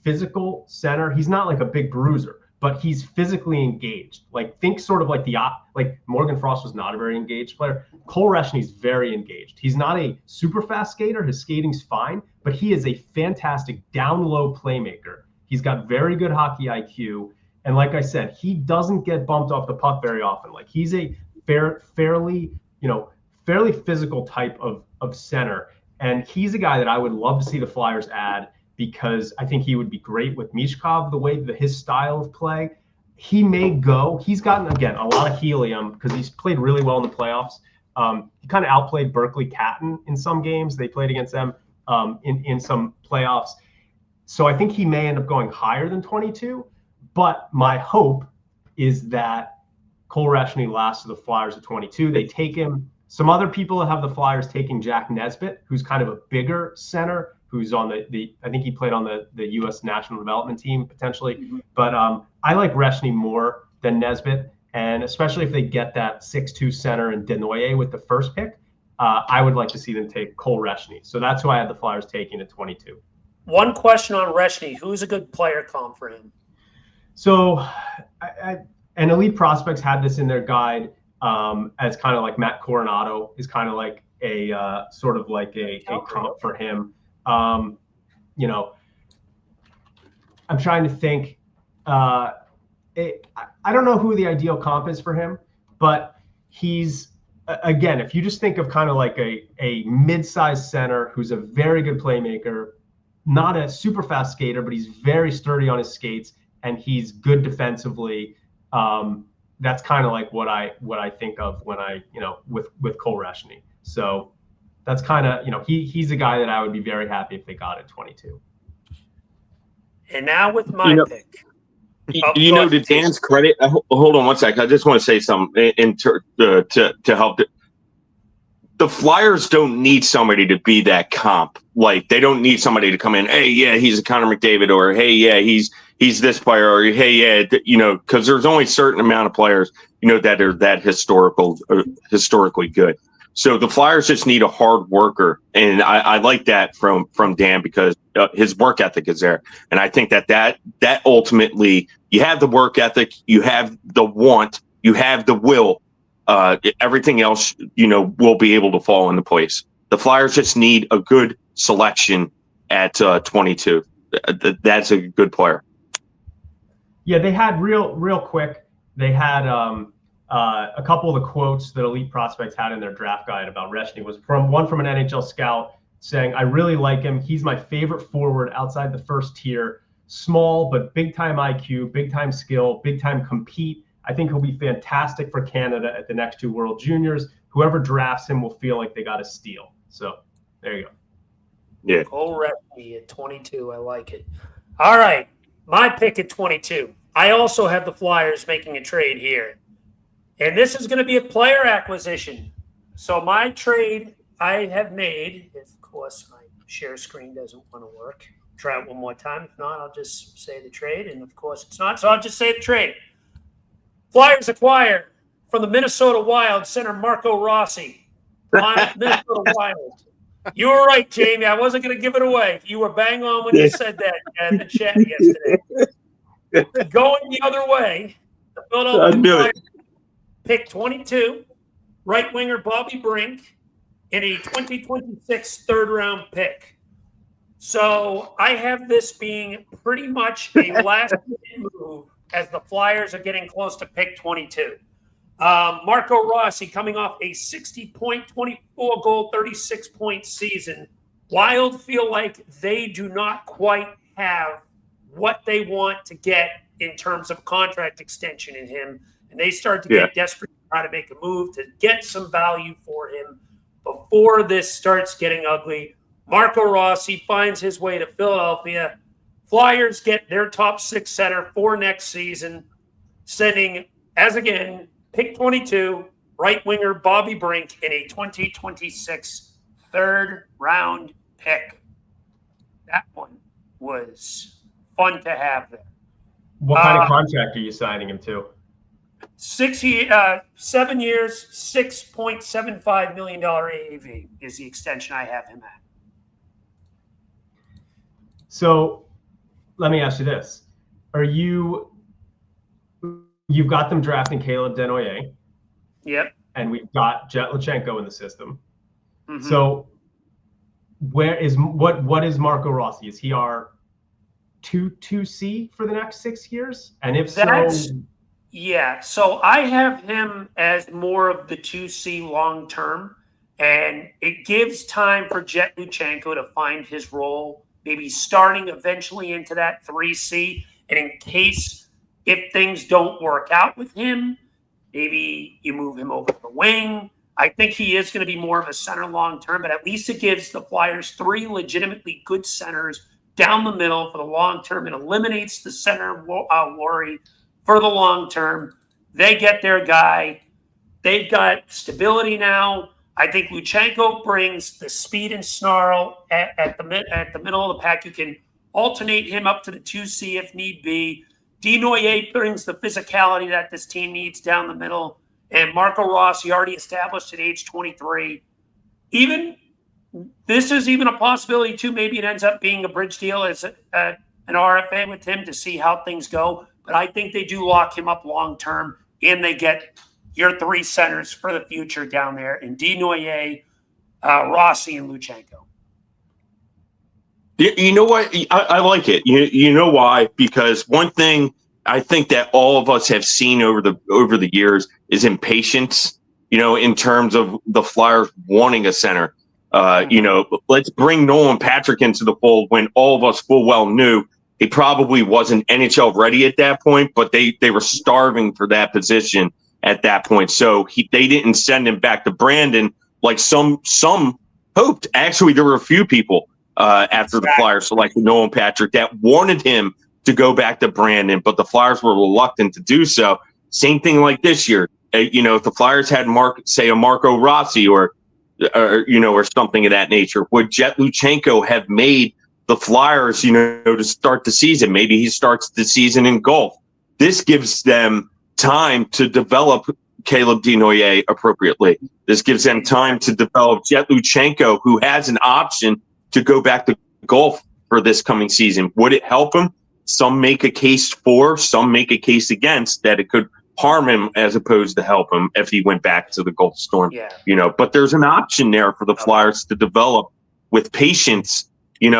physical center. He's not like a big bruiser, but he's physically engaged. Like, think sort of like like Morgan Frost was not a very engaged player. Cole Resny's very engaged. He's not a super fast skater. His skating's fine, but he is a fantastic down low playmaker. He's got very good hockey IQ. And like I said, he doesn't get bumped off the puck very often. Like, he's a fairly physical type of center. And he's a guy that I would love to see the Flyers add, because I think he would be great with Mishkov, his style of play. He may go. He's gotten, again, a lot of helium because he's played really well in the playoffs. He kind of outplayed Berkeley Catton in some games. They played against them in some playoffs. So I think he may end up going higher than 22. But my hope is that Cole Resny lasts to the Flyers at 22. They take him. Some other people have the Flyers taking Jack Nesbitt, who's kind of a bigger center, who's on I think he played on the U.S. national development team potentially. Mm-hmm. But I like Resny more than Nesbitt. And especially if they get that 6'2" center in Denoyer with the first pick, I would like to see them take Cole Resny. So that's who I had the Flyers taking at 22. One question on Resny. Who's a good player comp for him? So and Elite Prospects had this in their guide as kind of like Matt Coronado is kind of like a sort of like a comp for him. I'm trying to think. I don't know who the ideal comp is for him, but he's, again, if you just think of kind of like a mid-sized center who's a very good playmaker, not a super fast skater, but he's very sturdy on his skates and he's good defensively. That's kind of like what I think of when I, with Cole Resny. So that's kind of, he's a guy that I would be very happy if they got at 22. And now with my pick. To Dan's credit, hold on one sec. I just want to say something to help. The Flyers don't need somebody to be that comp. Like, they don't need somebody to come in. Hey, yeah, he's a Connor McDavid, or hey, yeah, he's this player, or hey, yeah, because there's only a certain amount of players, that are that historically good. So the Flyers just need a hard worker, and I like that from Dan, because his work ethic is there, and I think that ultimately, you have the work ethic, you have the want, you have the will. Everything else, will be able to fall into place. The Flyers just need a good selection at 22. That's a good player. Yeah, they had real quick. They had a couple of the quotes that Elite Prospects had in their draft guide about Resny was from an NHL scout saying, "I really like him. He's my favorite forward outside the first tier. Small but big time IQ, big time skill, big time compete. I think he'll be fantastic for Canada at the next 2 World Juniors. Whoever drafts him will feel like they got a steal." So there you go. Yeah. Cole Resny at 22. I like it. All right. My pick at 22. I also have the Flyers making a trade here. And this is going to be a player acquisition. So my trade I have made, of course, my share screen doesn't want to work. Try it one more time. If not, I'll just say the trade. And, of course, it's not. So I'll just say the trade. Flyers acquire from the Minnesota Wild center Marco Rossi. Minnesota Wild. You were right, Jamey. I wasn't going to give it away. You were bang on when you said that in the chat yesterday. Going the other way, the Philadelphia Flyers pick 22, right winger Bobby Brink, in a 2026 third-round pick. So I have this being pretty much a last-minute move as the Flyers are getting close to pick 22. Marco Rossi coming off a 60-point, 24-goal, 36-point season. Wild feel like they do not quite have what they want to get in terms of contract extension in him, and they start to get desperate to try to make a move to get some value for him before this starts getting ugly. Marco Rossi finds his way to Philadelphia. Flyers get their top 6 center for next season, sending, as again, pick 22, right winger Bobby Brink in a 2026 third-round pick. That one was fun to have there. What kind of contract are you signing him to? 7 years, $6.75 million AAV is the extension I have him at. So let me ask you this. You've got them drafting Caleb Denoyer. Yep. And we've got Jet Lachenko in the system. Mm-hmm. So what is Marco Rossi? Is he our 2C for the next 6 years? And if yeah. So I have him as more of the 2C long term, and it gives time for Jet Lachenko to find his role, maybe starting eventually into that 3C. And in case if things don't work out with him, maybe you move him over to the wing. I think he is going to be more of a center long term, but at least it gives the Flyers 3 legitimately good centers down the middle for the long term. It eliminates the center worry for the long term. They get their guy. They've got stability now. I think Lachenko brings the speed and snarl at the middle of the pack. You can alternate him up to the 2C if need be. Denoyer brings the physicality that this team needs down the middle. And Marco Rossi already established at age 23. This is even a possibility, too. Maybe it ends up being a bridge deal as an RFA with him to see how things go. But I think they do lock him up long term, and they get your 3 centers for the future down there in Denoyer, Rossi, and Lachenko. You know what? I like it. You know why? Because one thing I think that all of us have seen over the years is impatience. In terms of the Flyers wanting a center. Let's bring Nolan Patrick into the fold when all of us full well knew he probably wasn't NHL ready at that point, but they were starving for that position at that point. So they didn't send him back to Brandon like some hoped. Actually, there were a few people after the Flyers selected Nolan Patrick that wanted him to go back to Brandon, but the Flyers were reluctant to do so. Same thing like this year. If the Flyers had a Marco Rossi or something of that nature, would Jet Lachenko have made the Flyers, to start the season? Maybe he starts the season in golf. This gives them time to develop Caleb Denoyer appropriately. This gives them time to develop Jet Lachenko, who has an option to go back to golf for this coming season. Would it help him? Some make a case for, some make a case against that it could harm him as opposed to help him if he went back to the Gulf Storm. Yeah. But there's an option there for the Flyers to develop with patience, I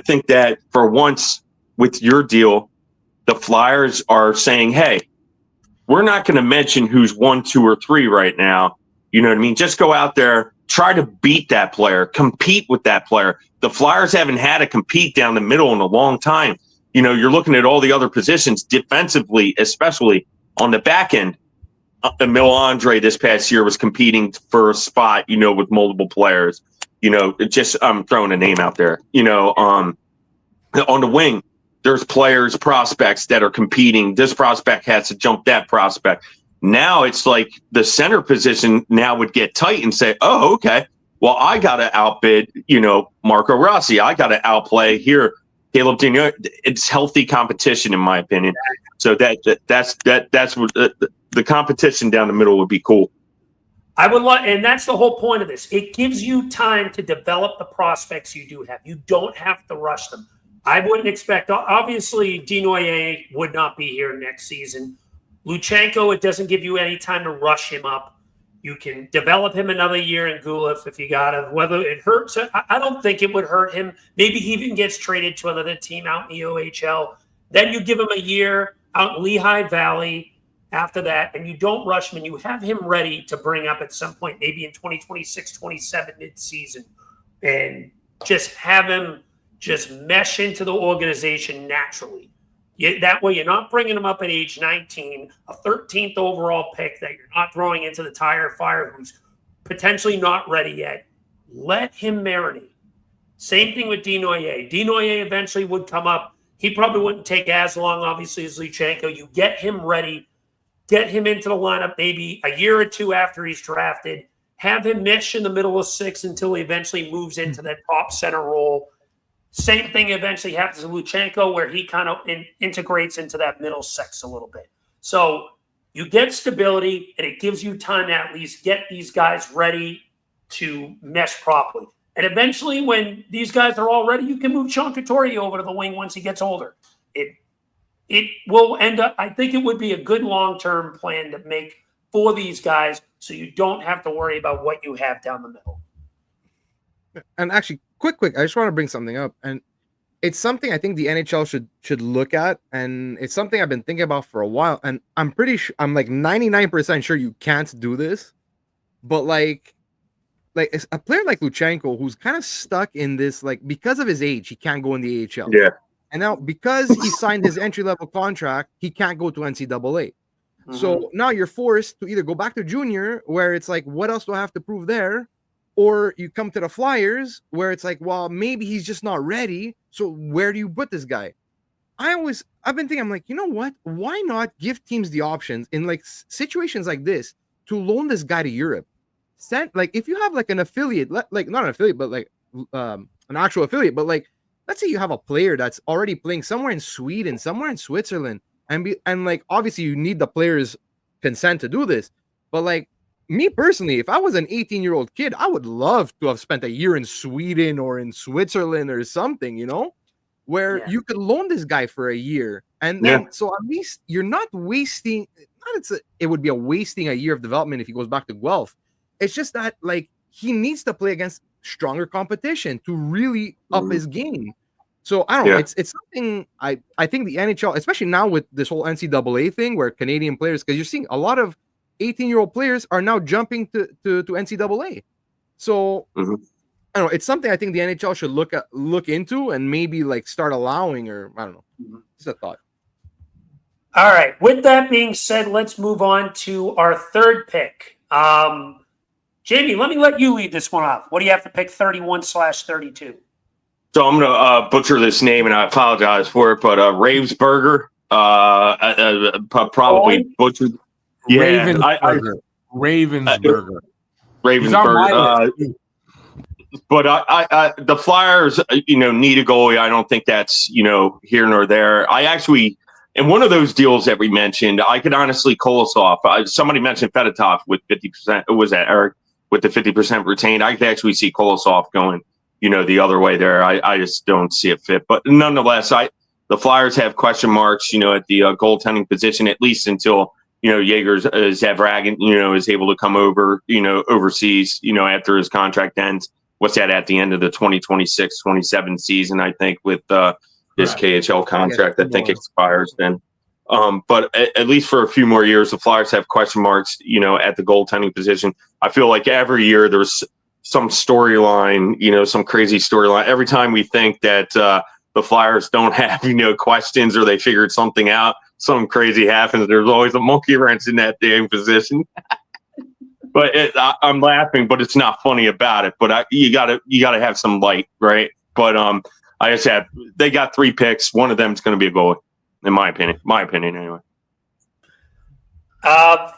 think that for once with your deal, the Flyers are saying, hey, we're not going to mention who's 1, 2, or 3 right now. You know what I mean? Just go out there, try to beat that player, compete with that player. The Flyers haven't had to compete down the middle in a long time. You're looking at all the other positions defensively, especially on the back end. Emil Andre this past year was competing for a spot, with multiple players. I'm throwing a name out there. On the wing, there's prospects that are competing. This prospect has to jump that prospect. Now it's like the center position now would get tight and say, oh, okay, well, I got to outbid, Marco Rossi. I got to outplay here. Caleb Denoyer. It's healthy competition, in my opinion. So that's what the competition down the middle would be cool. I would love, and that's the whole point of this. It gives you time to develop the prospects you do have. You don't have to rush them. I wouldn't expect, obviously, Denoyer would not be here next season. Lachenko, it doesn't give you any time to rush him up. You can develop him another year in Guelph if you got to. Whether it hurts, I don't think it would hurt him. Maybe he even gets traded to another team out in the OHL. Then you give him a year out in Lehigh Valley after that, and you don't rush him, and you have him ready to bring up at some point, maybe in 2026, 27 mid-season, and just have him just mesh into the organization naturally. That way you're not bringing him up at age 19, a 13th overall pick that you're not throwing into the tire fire who's potentially not ready yet. Let him marinate. Same thing with Denoyer. Denoyer eventually would come up. He probably wouldn't take as long, obviously, as Lachenko. You get him ready, get him into the lineup maybe a year or two after he's drafted, have him mesh in the middle of 6 until he eventually moves into that top center role. Same thing eventually happens to Luchenko, where he kind of integrates into that middle 6 a little bit. So you get stability, and it gives you time to at least get these guys ready to mesh properly. And eventually, when these guys are all ready, you can move Sean Couturier over to the wing once he gets older. It will end up, I think it would be a good long-term plan to make for these guys so you don't have to worry about what you have down the middle. And actually, quick, I just want to bring something up. And it's something I think the NHL should look at. And it's something I've been thinking about for a while. And I'm pretty sure, I'm like 99% sure you can't do this. But like a player like Luchenko, who's kind of stuck in this, like, because of his age, he can't go in the AHL. Yeah. And now, because he signed his entry-level contract, he can't go to NCAA. Mm-hmm. So now you're forced to either go back to junior, where it's like, what else do I have to prove there? Or you come to the Flyers, where it's like, well, maybe he's just not ready. So where do you put this guy? I've been thinking, I'm like, you know what? Why not give teams the options in like situations like this to loan this guy to Europe? Like, if you have like an affiliate, like not an affiliate, but like an actual affiliate, but like, let's say you have a player that's already playing somewhere in Sweden, somewhere in Switzerland, and like, obviously you need the player's consent to do this. But like, me personally, if I was an 18-year-old kid, I would love to have spent a year in Sweden or in Switzerland or something, where you could loan this guy for a year. And then, so at least you're not wasting, it would be a wasting a year of development if he goes back to Guelph. It's just that, like, he needs to play against stronger competition to really up his game. So I don't know. It's something I think the NHL, especially now with this whole NCAA thing, where Canadian players, because you're seeing a lot of 18-year-old players are now jumping to NCAA. So I don't know. It's something I think the NHL should look into and maybe like start allowing, or I don't know. Just a thought. All right. With that being said, let's move on to our third pick. Jamey, let me let you lead this one off. What do you have to pick 31/32? So I'm going to butcher this name, and I apologize for it, but Ravensburger, probably butchered. Yeah, Ravensburger. Ravensburger. But the Flyers, need a goalie. I don't think that's, here nor there. I actually, in one of those deals that we mentioned, I could honestly Kolosov. Somebody mentioned Fedotov with 50%. Was that Eric? With the 50% retained, I could actually see Kolosov going, the other way there. I just don't see it fit. But nonetheless, the Flyers have question marks, at the goaltending position, at least until, Zavragin, is able to come over, overseas, after his contract ends. What's that, at the end of the 2026-27 season, I think, with his KHL contract, I think expires then. But at least for a few more years, the Flyers have question marks, at the goaltending position. I feel like every year there's some storyline, some crazy storyline. Every time we think that the Flyers don't have, questions, or they figured something out, something crazy happens. There's always a monkey wrench in that damn position. But I'm laughing, but it's not funny about it. But you gotta have some light, right? But I just said they got 3 picks. One of them is going to be a goalie. In my opinion. Anyway.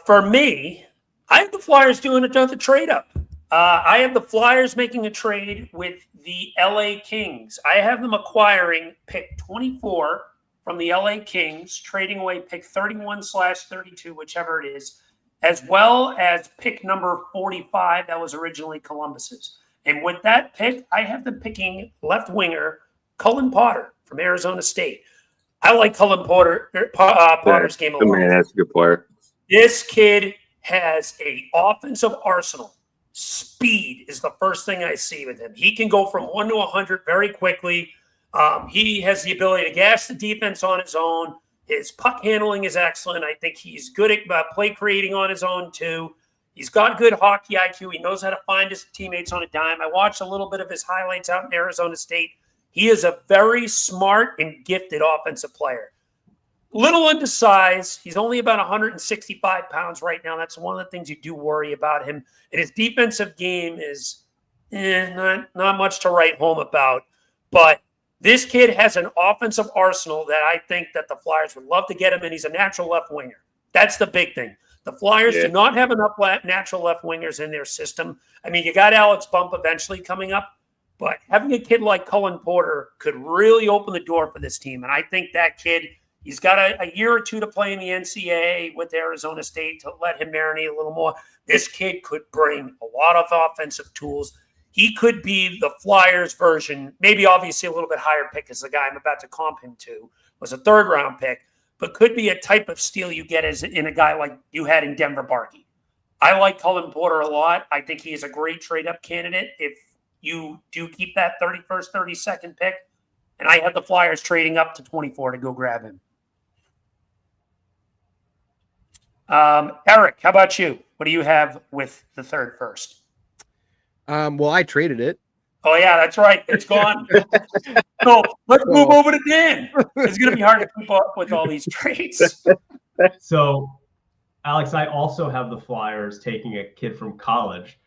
For me, I have the Flyers doing another trade up. I have the Flyers making a trade with the LA Kings. I have them acquiring pick 24 from the LA Kings, trading away pick 31/32, whichever it is, as well as pick number 45 that was originally Columbus's. And with that pick, I have them picking left winger Cullen Potter from Arizona State. I like Cullen Potter's game a lot. Man, that's a good player. This kid has an offensive arsenal. Speed is the first thing I see with him. He can go from 1 to 100 very quickly. He has the ability to gas the defense on his own. His puck handling is excellent. I think he's good at play creating on his own too. He's got good hockey IQ. He knows how to find his teammates on a dime. I watched a little bit of his highlights out in Arizona State. He is a very smart and gifted offensive player. Little undersized. He's only about 165 pounds right now. That's one of the things you do worry about him. And his defensive game is not much to write home about. But this kid has an offensive arsenal that I think that the Flyers would love to get him, and he's a natural left winger. That's the big thing. The Flyers do not have enough natural left wingers in their system. I mean, you got Alex Bump eventually coming up, but having a kid like Cullen Porter could really open the door for this team. And I think that kid, he's got a year or two to play in the NCAA with Arizona State to let him marinate a little more. This kid could bring a lot of offensive tools. He could be the Flyers version, maybe obviously a little bit higher pick as the guy I'm about to comp him to was a third-round pick, but could be a type of steal you get as in a guy like you had in Denver Barkey. I like Cullen Porter a lot. I think he is a great trade-up candidate if you do keep that 31st, 32nd pick. And I have the Flyers trading up to 24 to go grab him. Eric, how about you? What do you have with the third first? Well, I traded it. Oh, yeah, that's right. It's gone. So let's move over to Dan. It's going to be hard to keep up with all these trades. So, Alex, I also have the Flyers taking a kid from college,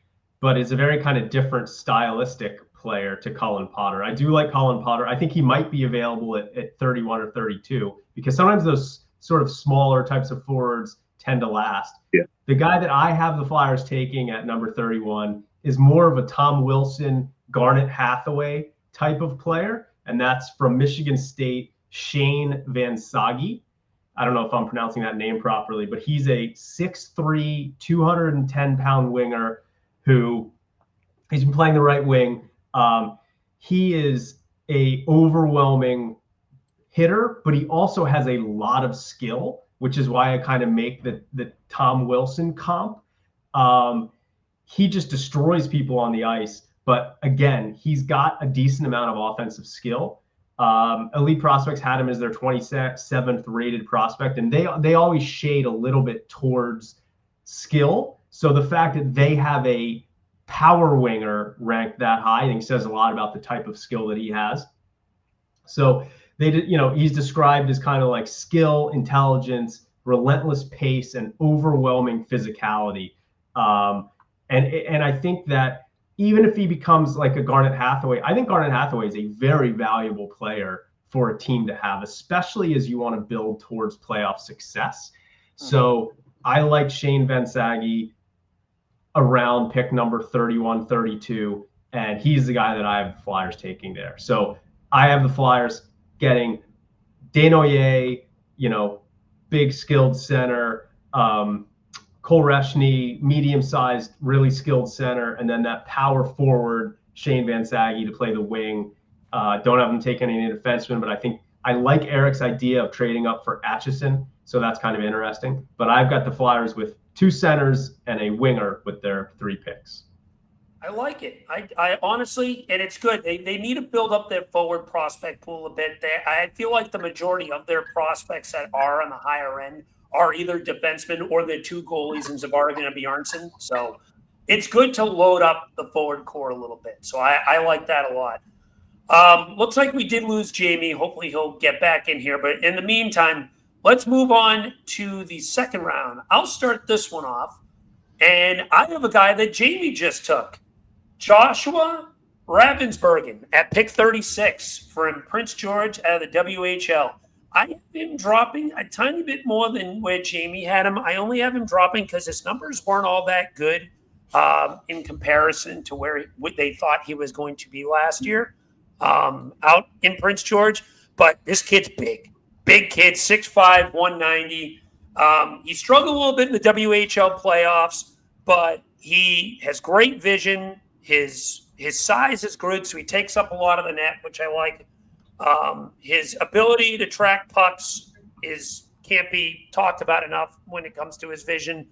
but it's a very kind of different stylistic player to Cullen Potter. I do like Cullen Potter. I think he might be available at 31 or 32 because sometimes those sort of smaller types of forwards tend to last. Yeah. The guy that I have the Flyers taking at number 31 is more of a Tom Wilson, Garnet Hathaway type of player, and that's from Michigan State, Shane Van Sage. I don't know if I'm pronouncing that name properly, but he's a 6'3", 210-pound winger who he's been playing the right wing. He is a overwhelming hitter, but he also has a lot of skill, which is why I kind of make the Tom Wilson comp. He just destroys people on the ice. But again, he's got a decent amount of offensive skill. Elite Prospects had him as their 27th rated prospect, and they always shade a little bit towards skill. So the fact that they have a power winger ranked that high, I think says a lot about the type of skill that he has. So he's described as kind of like skill, intelligence, relentless pace, and overwhelming physicality. And I think that even if he becomes like a Garnet Hathaway, I think Garnet Hathaway is a very valuable player for a team to have, especially as you want to build towards playoff success. So I like Shane Van Sage around pick number 31, 32, and he's the guy that I have the Flyers taking there. So I have the Flyers getting Desnoyers, big skilled center, Cole Resny, medium-sized, really skilled center, and then that power forward, Shane Van Sage, to play the wing. Don't have him take any defensemen, but I think I like Eric's idea of trading up for Atchison, so that's kind of interesting. But I've got the Flyers with 2 centers and a winger with their 3 picks. I like it. I honestly, and it's good. They need to build up their forward prospect pool a bit. I feel like the majority of their prospects that are on the higher end are either defensemen or the 2 goalies in Zavargin and Bjarnason. So it's good to load up the forward core a little bit. So I like that a lot. Looks like we did lose Jamey. Hopefully he'll get back in here. But in the meantime, let's move on to the second round. I'll start this one off. And I have a guy that Jamey just took. Joshua Ravensbergen at pick 36 from Prince George out of the WHL. I have him dropping a tiny bit more than where Jamey had him. I only have him dropping because his numbers weren't all that good in comparison to where they thought he was going to be last year out in Prince George. But this kid's big. Big kid, 6'5", 190. He struggled a little bit in the WHL playoffs, but he has great vision. His size is good, so he takes up a lot of the net, which I like. His ability to track pucks can't be talked about enough when it comes to his vision.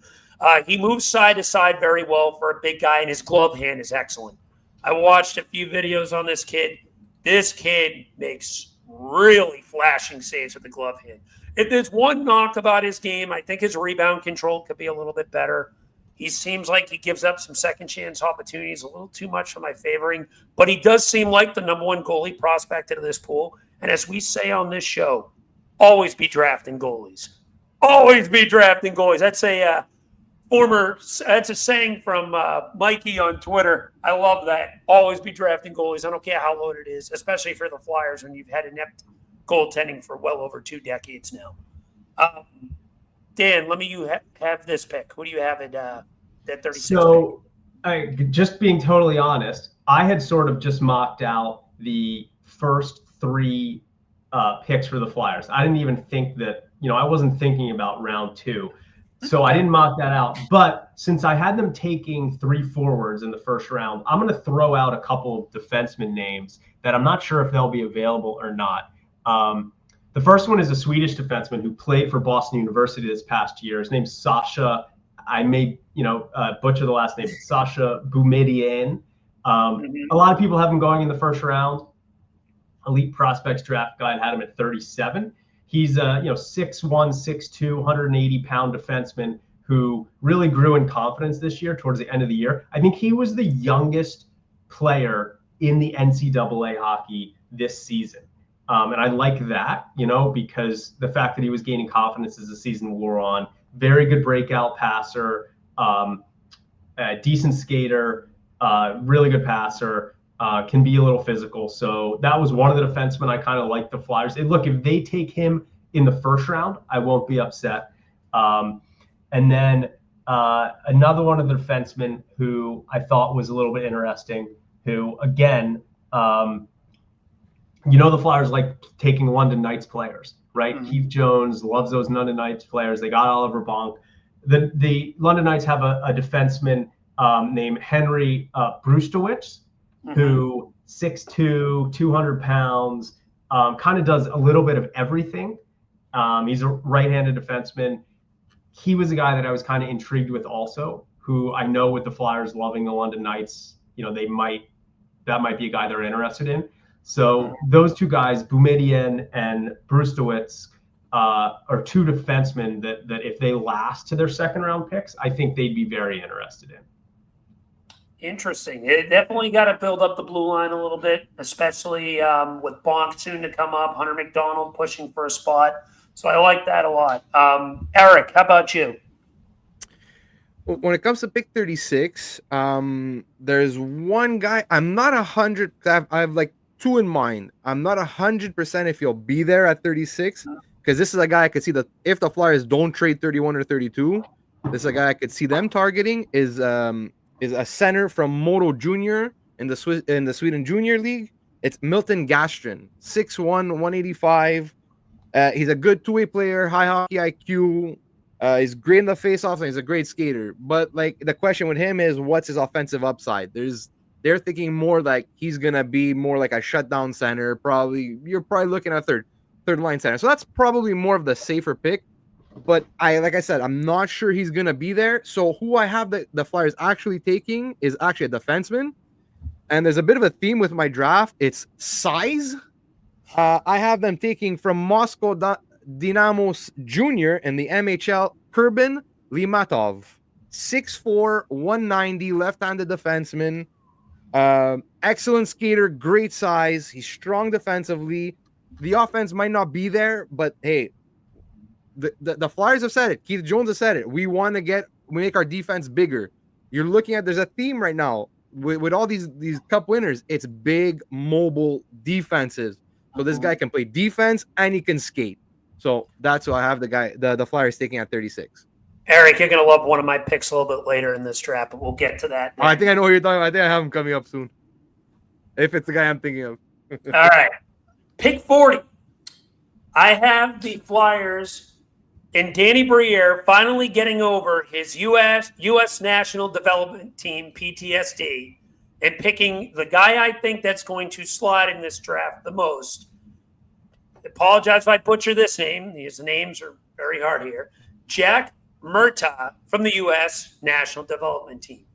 He moves side to side very well for a big guy, and his glove hand is excellent. I watched a few videos on this kid. This kid makes really flashing saves with the glove hand. If there's one knock about his game, I think his rebound control could be a little bit better. He seems like he gives up some second chance opportunities, a little too much for my favoring, but he does seem like the number 1 goalie prospect in this pool. And as we say on this show, always be drafting goalies. Always be drafting goalies. That's a saying from Mikey on Twitter. I love that. Always be drafting goalies. I don't care how loaded it is, especially for the Flyers when you've had inept goaltending for well over 2 decades now. Dan, let me have this pick. Who do you have at 36? So, just being totally honest, I had sort of just mocked out the first 3 picks for the Flyers. I didn't even think that, I wasn't thinking about round 2. So I didn't mock that out. But since I had them taking 3 forwards in the first round, I'm going to throw out a couple of defenseman names that I'm not sure if they'll be available or not. The first one is a Swedish defenseman who played for Boston University this past year. His name's Sasha. I may, butcher the last name. Sasha Boumedienne. A lot of people have him going in the first round. Elite Prospects Draft Guide had him at 37. He's a 6'1", 6'2", 180-pound defenseman who really grew in confidence this year towards the end of the year. I think he was the youngest player in the NCAA hockey this season. And I like that, because the fact that he was gaining confidence as the season wore on. Very good breakout passer, decent skater, really good passer, can be a little physical. So that was one of the defensemen I kind of like the Flyers. And look, if they take him in the first round, I won't be upset. And then another one of the defensemen who I thought was a little bit interesting, who, again, the Flyers like taking London Knights players, right? Mm-hmm. Keith Jones loves those London Knights players. They got Oliver Bonk. The London Knights have a defenseman named Henry Brustowicz, who 6'2", 200 pounds, kind of does a little bit of everything. He's a right-handed defenseman. He was a guy that I was kind of intrigued with also, who I know with the Flyers loving the London Knights, that might be a guy they're interested in. So those 2 guys, Boumedienne and Brustowicz, are 2 defensemen that if they last to their second-round picks, I think they'd be very interested in. Interesting. It definitely got to build up the blue line a little bit, especially with Bonk soon to come up, Hunter McDonald pushing for a spot. So I like that a lot. Eric, how about you? When it comes to pick 36, there's one guy. I'm not 100. I have like 2 in mind. I'm not 100% if he'll be there at 36, because this is a guy I could see that if the Flyers don't trade 31 or 32, this is a guy I could see them targeting. Is a center from Modo Junior in the Sweden Junior League. It's Milton Gastrin, 6'1", 185. He's a good 2-way player, high hockey IQ. He's great in the faceoff, and he's a great skater. But like the question with him is, what's his offensive upside? They're thinking more like he's gonna be more like a shutdown center. You're probably looking at third line center. So that's probably more of the safer pick. But like I said, I'm not sure he's gonna be there. So who I have the Flyers actually taking is actually a defenseman. And there's a bit of a theme with my draft. It's size. I have them taking from Moscow Dynamos Jr. in the MHL, Kurbin Limatov, 6'4", 190, left-handed defenseman. Excellent skater, great size. He's strong defensively. The offense might not be there, but hey, the Flyers have said it. Keith Jones has said it. We make our defense bigger. You're looking at, there's a theme right now with all these cup winners. It's big, mobile defenses. So this guy can play defense and he can skate. So that's why I have the Flyers taking at 36. Eric, you're going to love one of my picks a little bit later in this draft, but we'll get to that next. I think I know what you're talking about. I think I have him coming up soon. If it's the guy I'm thinking of. All right. Pick 40. I have the Flyers and Danny Briere finally getting over his U.S. National Development Team PTSD and picking the guy I think that's going to slide in this draft the most. I apologize if I butcher this name. These names are very hard here. Jack Mrta from the U.S. National Development Team.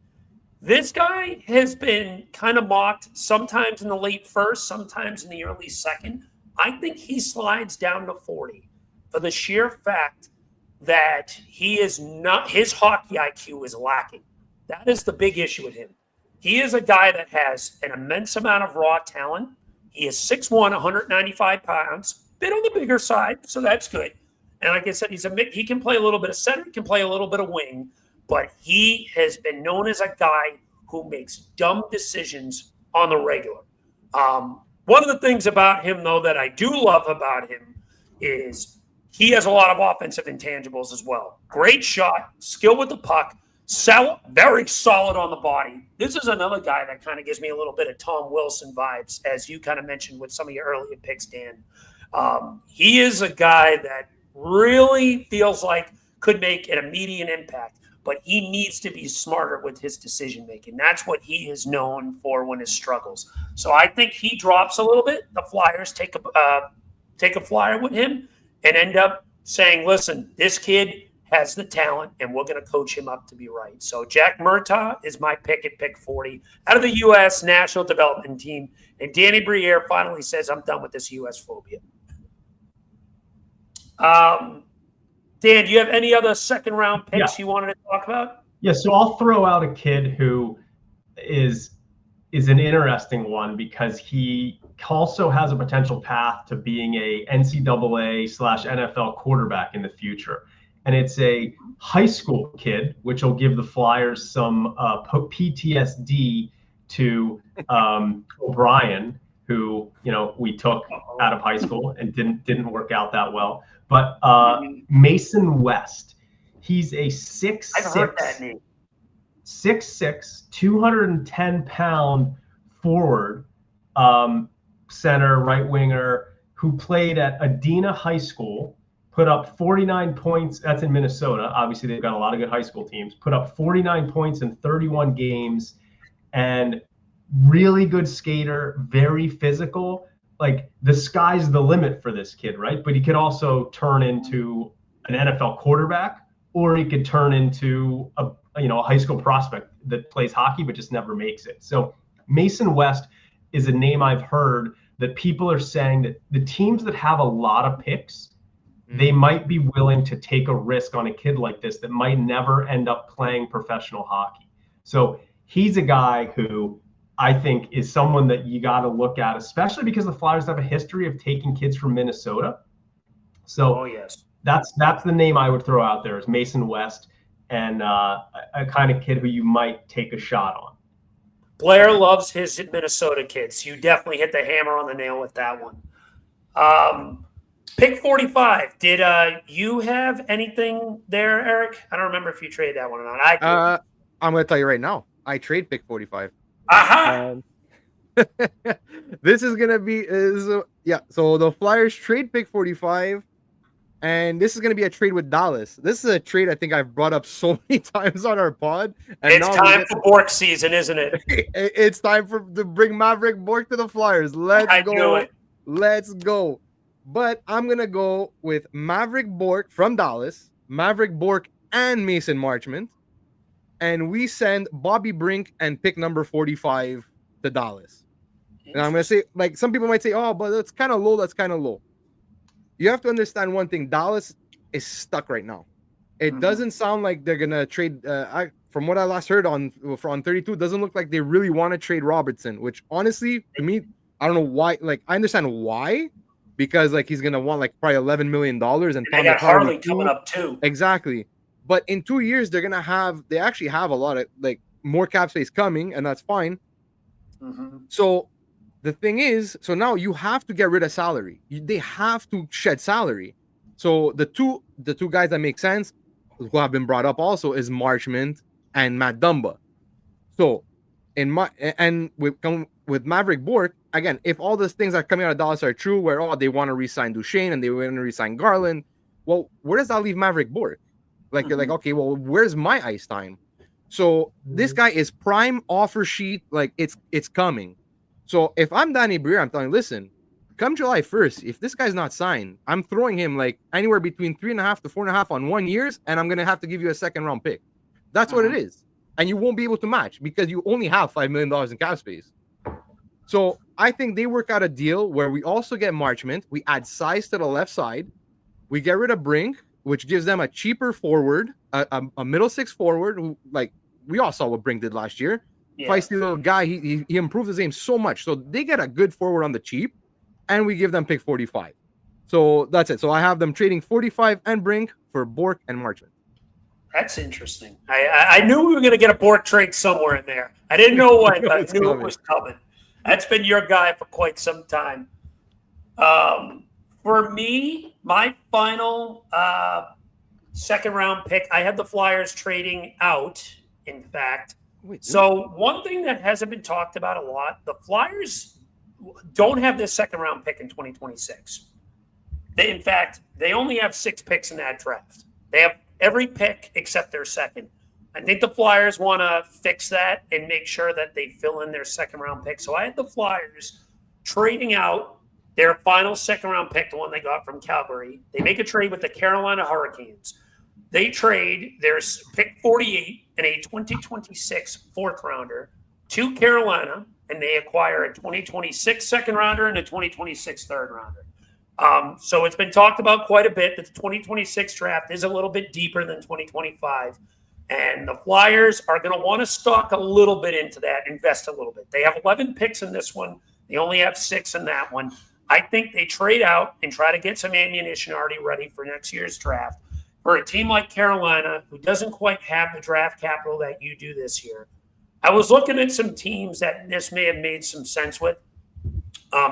This guy has been kind of mocked sometimes in the late first, sometimes in the early second. I think he slides down to 40 for the sheer fact that his hockey IQ is lacking. That is the big issue with him. He is a guy that has an immense amount of raw talent. He is 6'1", 195 pounds, bit on the bigger side, so that's good. And like I said, he can play a little bit of center, he can play a little bit of wing, but he has been known as a guy who makes dumb decisions on the regular. One of the things about him, though, that I do love about him is he has a lot of offensive intangibles as well. Great shot, skill with the puck, very solid on the body. This is another guy that kind of gives me a little bit of Tom Wilson vibes, as you kind of mentioned with some of your earlier picks, Dan. He is a guy that really feels like could make an immediate impact, but he needs to be smarter with his decision making. That's what he is known for when his struggles. So I think he drops a little bit. The Flyers take a flyer with him and end up saying, listen, this kid has the talent, and we're going to coach him up to be right. So Jack Mrta is my pick at pick 40 out of the U.S. National Development Team. And Danny Briere finally says, I'm done with this U.S. phobia. Dan, do you have any other second-round picks you wanted to talk about? Yeah, so I'll throw out a kid who is an interesting one because he also has a potential path to being a NCAA/NFL quarterback in the future. And it's a high school kid, which will give the Flyers some PTSD to O'Brien, who we took out of high school and didn't work out that well. But Mason West, he's a 6'6", 210-pound forward, center, right winger, who played at Adena High School, put up 49 points. That's in Minnesota. Obviously, they've got a lot of good high school teams. Put up 49 points in 31 games, and really good skater, very physical. Like, the sky's the limit for this kid, right? But he could also turn into an NFL quarterback, or he could turn into a high school prospect that plays hockey but just never makes it. So Mason West is a name I've heard that people are saying that the teams that have a lot of picks, they might be willing to take a risk on a kid like this that might never end up playing professional hockey. So he's a guy who I think is someone that you got to look at, especially because the Flyers have a history of taking kids from Minnesota. So that's the name I would throw out there is Mason West, and a kind of kid who you might take a shot on. Blair loves his Minnesota kids. You definitely hit the hammer on the nail with that one. Pick 45. Did you have anything there, Eric? I don't remember if you traded that one or not. I'm going to tell you right now. I trade pick 45. Aha! This is going to be so the Flyers trade pick 45, and this is going to be a trade with Dallas. This is a trade I think I've brought up so many times on our pod. And it's time for Bork season, isn't it? It's time to bring Maverick Bork to the Flyers. Let's go. But I'm going to go with Maverick Bork from Dallas, Maverick Bork and Mason Marchment, and we send Bobby Brink and pick number 45 to Dallas. And I'm going to say, like, some people might say, oh, but that's kind of low. That's kind of low. You have to understand one thing. Dallas is stuck right now. It doesn't sound like they're going to trade. From what I last heard on 32, it doesn't look like they really want to trade Robertson, which honestly, to me, I don't know why. Like, I understand why, because like he's going to want like probably $11 million. And they got Harley coming up too. Exactly. But in 2 years, they actually have a lot of like more cap space coming, and that's fine. So the thing is, so now you have to get rid of salary. They have to shed salary. So the two guys that make sense, who have been brought up also, is Marchment and Matt Dumba. So with Maverick Bork, again, if all those things that are coming out of Dallas are true, where they want to re-sign Duchesne and they want to re-sign Garland, well, where does that leave Maverick Bork? Like, you're like, okay, well, where's my ice time? So this guy is prime offer sheet. Like, it's coming. So if I'm Danny Briere, I'm telling you, listen, come July 1st, if this guy's not signed, I'm throwing him like anywhere between 3.5 to 4.5 on 1 year, and I'm going to have to give you a second round pick. That's what it is. And you won't be able to match because you only have $5 million in cap space. So I think they work out a deal where we also get Marchment. We add size to the left side. We get rid of Brink, which gives them a cheaper forward, a middle six forward, who, like, we all saw what Brink did last year. Feisty little guy. He improved his game so much. So they get a good forward on the cheap, and we give them pick 45. So that's it. So I have them trading 45 and Brink for Bork and Marchment. That's interesting. I knew we were going to get a Bork trade somewhere in there. I didn't know when, but I knew it was coming. That's been your guy for quite some time. For me, my final second round pick, I had the Flyers trading out, in fact. So one thing that hasn't been talked about a lot, the Flyers don't have this second round pick in 2026. In fact, they only have 6 picks in that draft. They have every pick except their second. I think the Flyers want to fix that and make sure that they fill in their second round pick. So I had the Flyers trading out their final second round pick, the one they got from Calgary. They make a trade with the Carolina Hurricanes. They trade their pick 48 and a 2026 fourth rounder to Carolina, and they acquire a 2026 second rounder and a 2026 third rounder. So it's been talked about quite a bit that the 2026 draft is a little bit deeper than 2025. And the Flyers are going to want to stock a little bit into that, invest a little bit. They have 11 picks in this one. They only have 6 in that one. I think they trade out and try to get some ammunition already ready for next year's draft. For a team like Carolina, who doesn't quite have the draft capital that you do this year, I was looking at some teams that this may have made some sense with.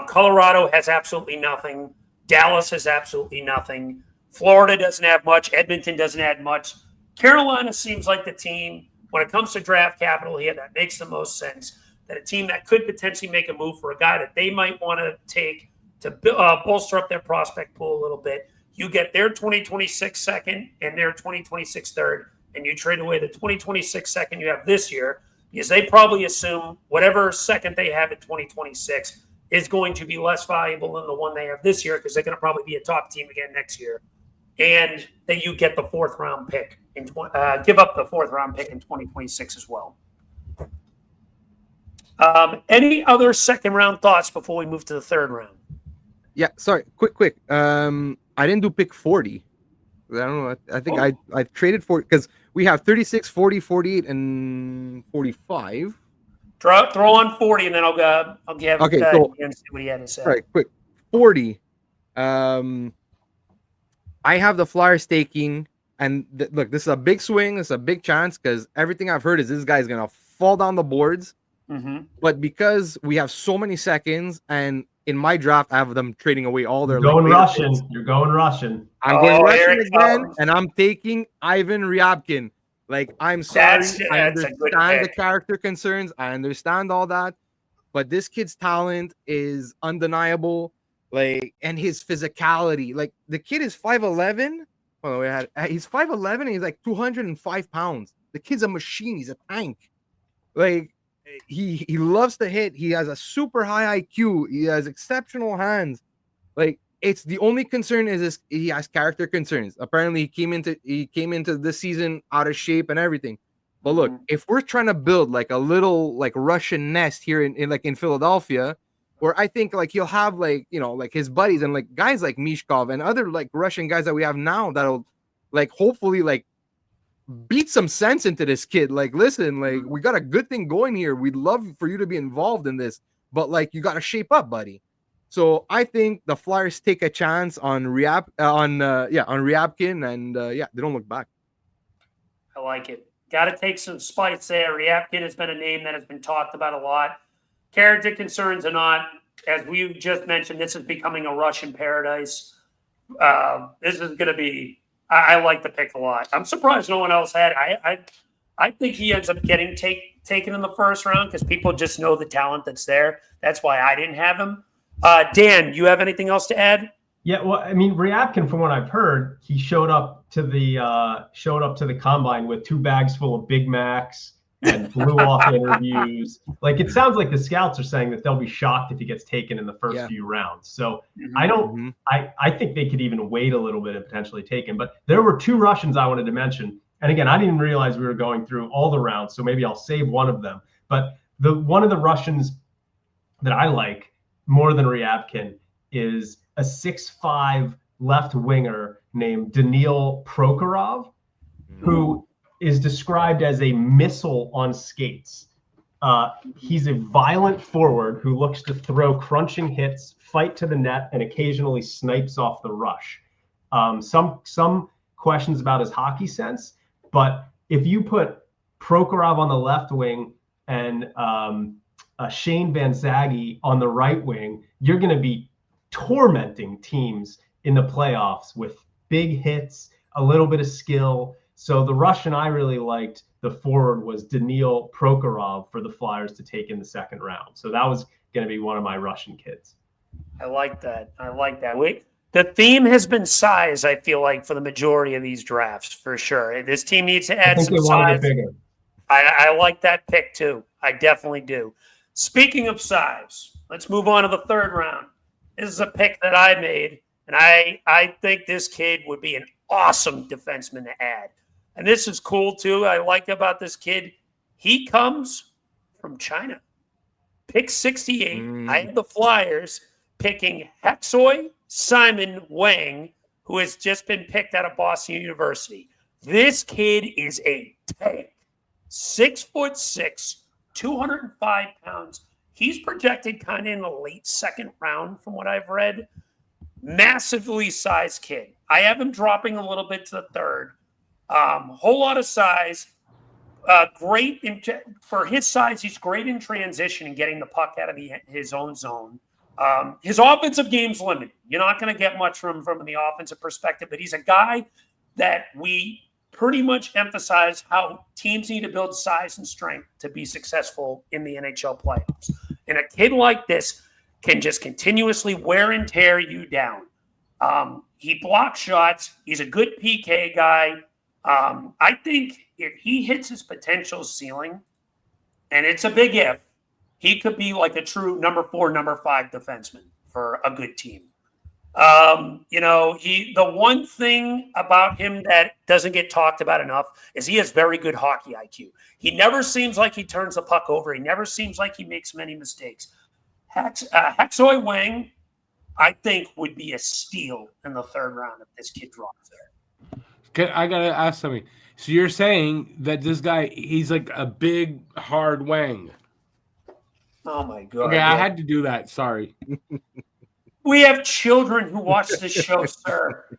Colorado has absolutely nothing. Dallas has absolutely nothing. Florida doesn't have much. Edmonton doesn't have much. Carolina seems like the team, when it comes to draft capital here, that makes the most sense. That a team that could potentially make a move for a guy that they might want to take to bolster up their prospect pool a little bit. You get their 2026 second and their 2026 third, and you trade away the 2026 second you have this year, because they probably assume whatever second they have in 2026 is going to be less valuable than the one they have this year, because they're going to probably be a top team again next year. And then you get the fourth round pick give up the fourth round pick in 2026 as well. Any other second round thoughts before we move to the third round? Yeah, sorry, quick. I didn't do pick 40. I don't know. I think I traded for, because we have 36, 40, 48, and 45. Throw on 40, and then I'll give okay, so, and see what he had to say. All right, quick. 40. I have the Flyers taking, and look, this is a big swing. It's a big chance, because everything I've heard is this guy's gonna fall down the boards. Mm-hmm. But because we have so many seconds, and in my draft I have them trading away all their You're going Russian. I'm going Russian again, and I'm taking Ivan Ryabkin. Like, I'm sorry, I understand the character concerns, I understand all that, but this kid's talent is undeniable. Like, and his physicality, like, the kid is 5'11". He's 5'11", and he's like 205 pounds. The kid's a machine. He's a tank. Like, he loves to hit. He has a super high IQ. He has exceptional hands. Like, it's the only concern is he has character concerns. Apparently, he came into this season out of shape and everything. But look, if we're trying to build like a little like Russian nest here in Philadelphia, where I think like he'll have like, you know, like his buddies and like guys like Mishkov and other like Russian guys that we have now that'll like hopefully like beat some sense into this kid. Like, listen, like, we got a good thing going here. We'd love for you to be involved in this, but like, you got to shape up, buddy. So I think the Flyers take a chance on Ryabkin, and they don't look back. I like it. Got to take some spice there. Ryabkin has been a name that has been talked about a lot. Character concerns or not, as we just mentioned, this is becoming a Russian paradise. This is going to be. I like the pick a lot. I'm surprised no one else had. I think he ends up getting taken in the first round because people just know the talent that's there. That's why I didn't have him. Dan, you have anything else to add? Yeah, well, I mean, Ryabkin, from what I've heard, he showed up to the combine with 2 bags full of Big Macs and blew off interviews. Like, it sounds like the scouts are saying that they'll be shocked if he gets taken in the first few rounds. So I think they could even wait a little bit and potentially take him. But there were 2 Russians I wanted to mention. And again, I didn't realize we were going through all the rounds, so maybe I'll save one of them. But one of the Russians that I like more than Ryabkin is a 6'5" left winger named Daniil Prokhorov, who is described as a missile on skates. He's a violent forward who looks to throw crunching hits, fight to the net, and occasionally snipes off the rush. Some questions about his hockey sense, but if you put Prokhorov on the left wing and Shane Van Zaghe on the right wing, you're going to be tormenting teams in the playoffs with big hits, a little bit of skill. So the Russian I really liked, the forward, was Daniil Prokhorov for the Flyers to take in the second round. So that was going to be one of my Russian kids. I like that. The theme has been size, I feel like, for the majority of these drafts, for sure. This team needs to add some size. Bigger. I like that pick, too. I definitely do. Speaking of size, let's move on to the third round. This is a pick that I made, and I think this kid would be an awesome defenseman to add. And this is cool, too. I like about this kid, he comes from China. Pick 68. I have the Flyers picking Hexoy Simon Wang, who has just been picked out of Boston University. This kid is a tank. 6'6", 205 pounds. He's projected kind of in the late second round from what I've read. Massively sized kid. I have him dropping a little bit to the third. Whole lot of size. For his size, he's great in transition and getting the puck out of his own zone. His offensive game's limited. You're not going to get much from the offensive perspective, but he's a guy that we pretty much emphasize how teams need to build size and strength to be successful in the NHL playoffs. And a kid like this can just continuously wear and tear you down. He blocks shots. He's a good PK guy. I think if he hits his potential ceiling, and it's a big if, he could be like a true number 4, number 5 defenseman for a good team. The one thing about him that doesn't get talked about enough is he has very good hockey IQ. He never seems like he turns the puck over. He never seems like he makes many mistakes. Hexoy Wang, I think, would be a steal in the third round if this kid drops there. I got to ask something. So you're saying that this guy, he's like a big, hard Wang. Oh, my God. Okay, I had to do that. Sorry. We have children who watch this show, sir.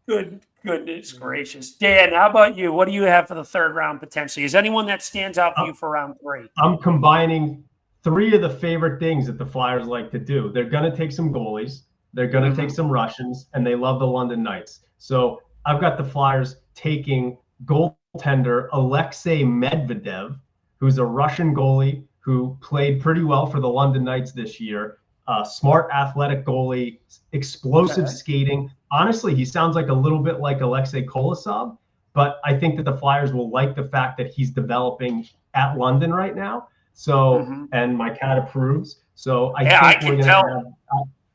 Goodness gracious. Dan, how about you? What do you have for the third round potentially? Is anyone that stands out for you for round 3? I'm combining 3 of the favorite things that the Flyers like to do. They're going to take some goalies. They're going to take some Russians, and they love the London Knights. So I've got the Flyers taking goaltender Alexei Medvedev, who's a Russian goalie who played pretty well for the London Knights this year. Smart, athletic goalie, explosive skating. Honestly, he sounds like a little bit like Alexei Kolosov, but I think that the Flyers will like the fact that he's developing at London right now. So, and my cat approves. So I think we're gonna have,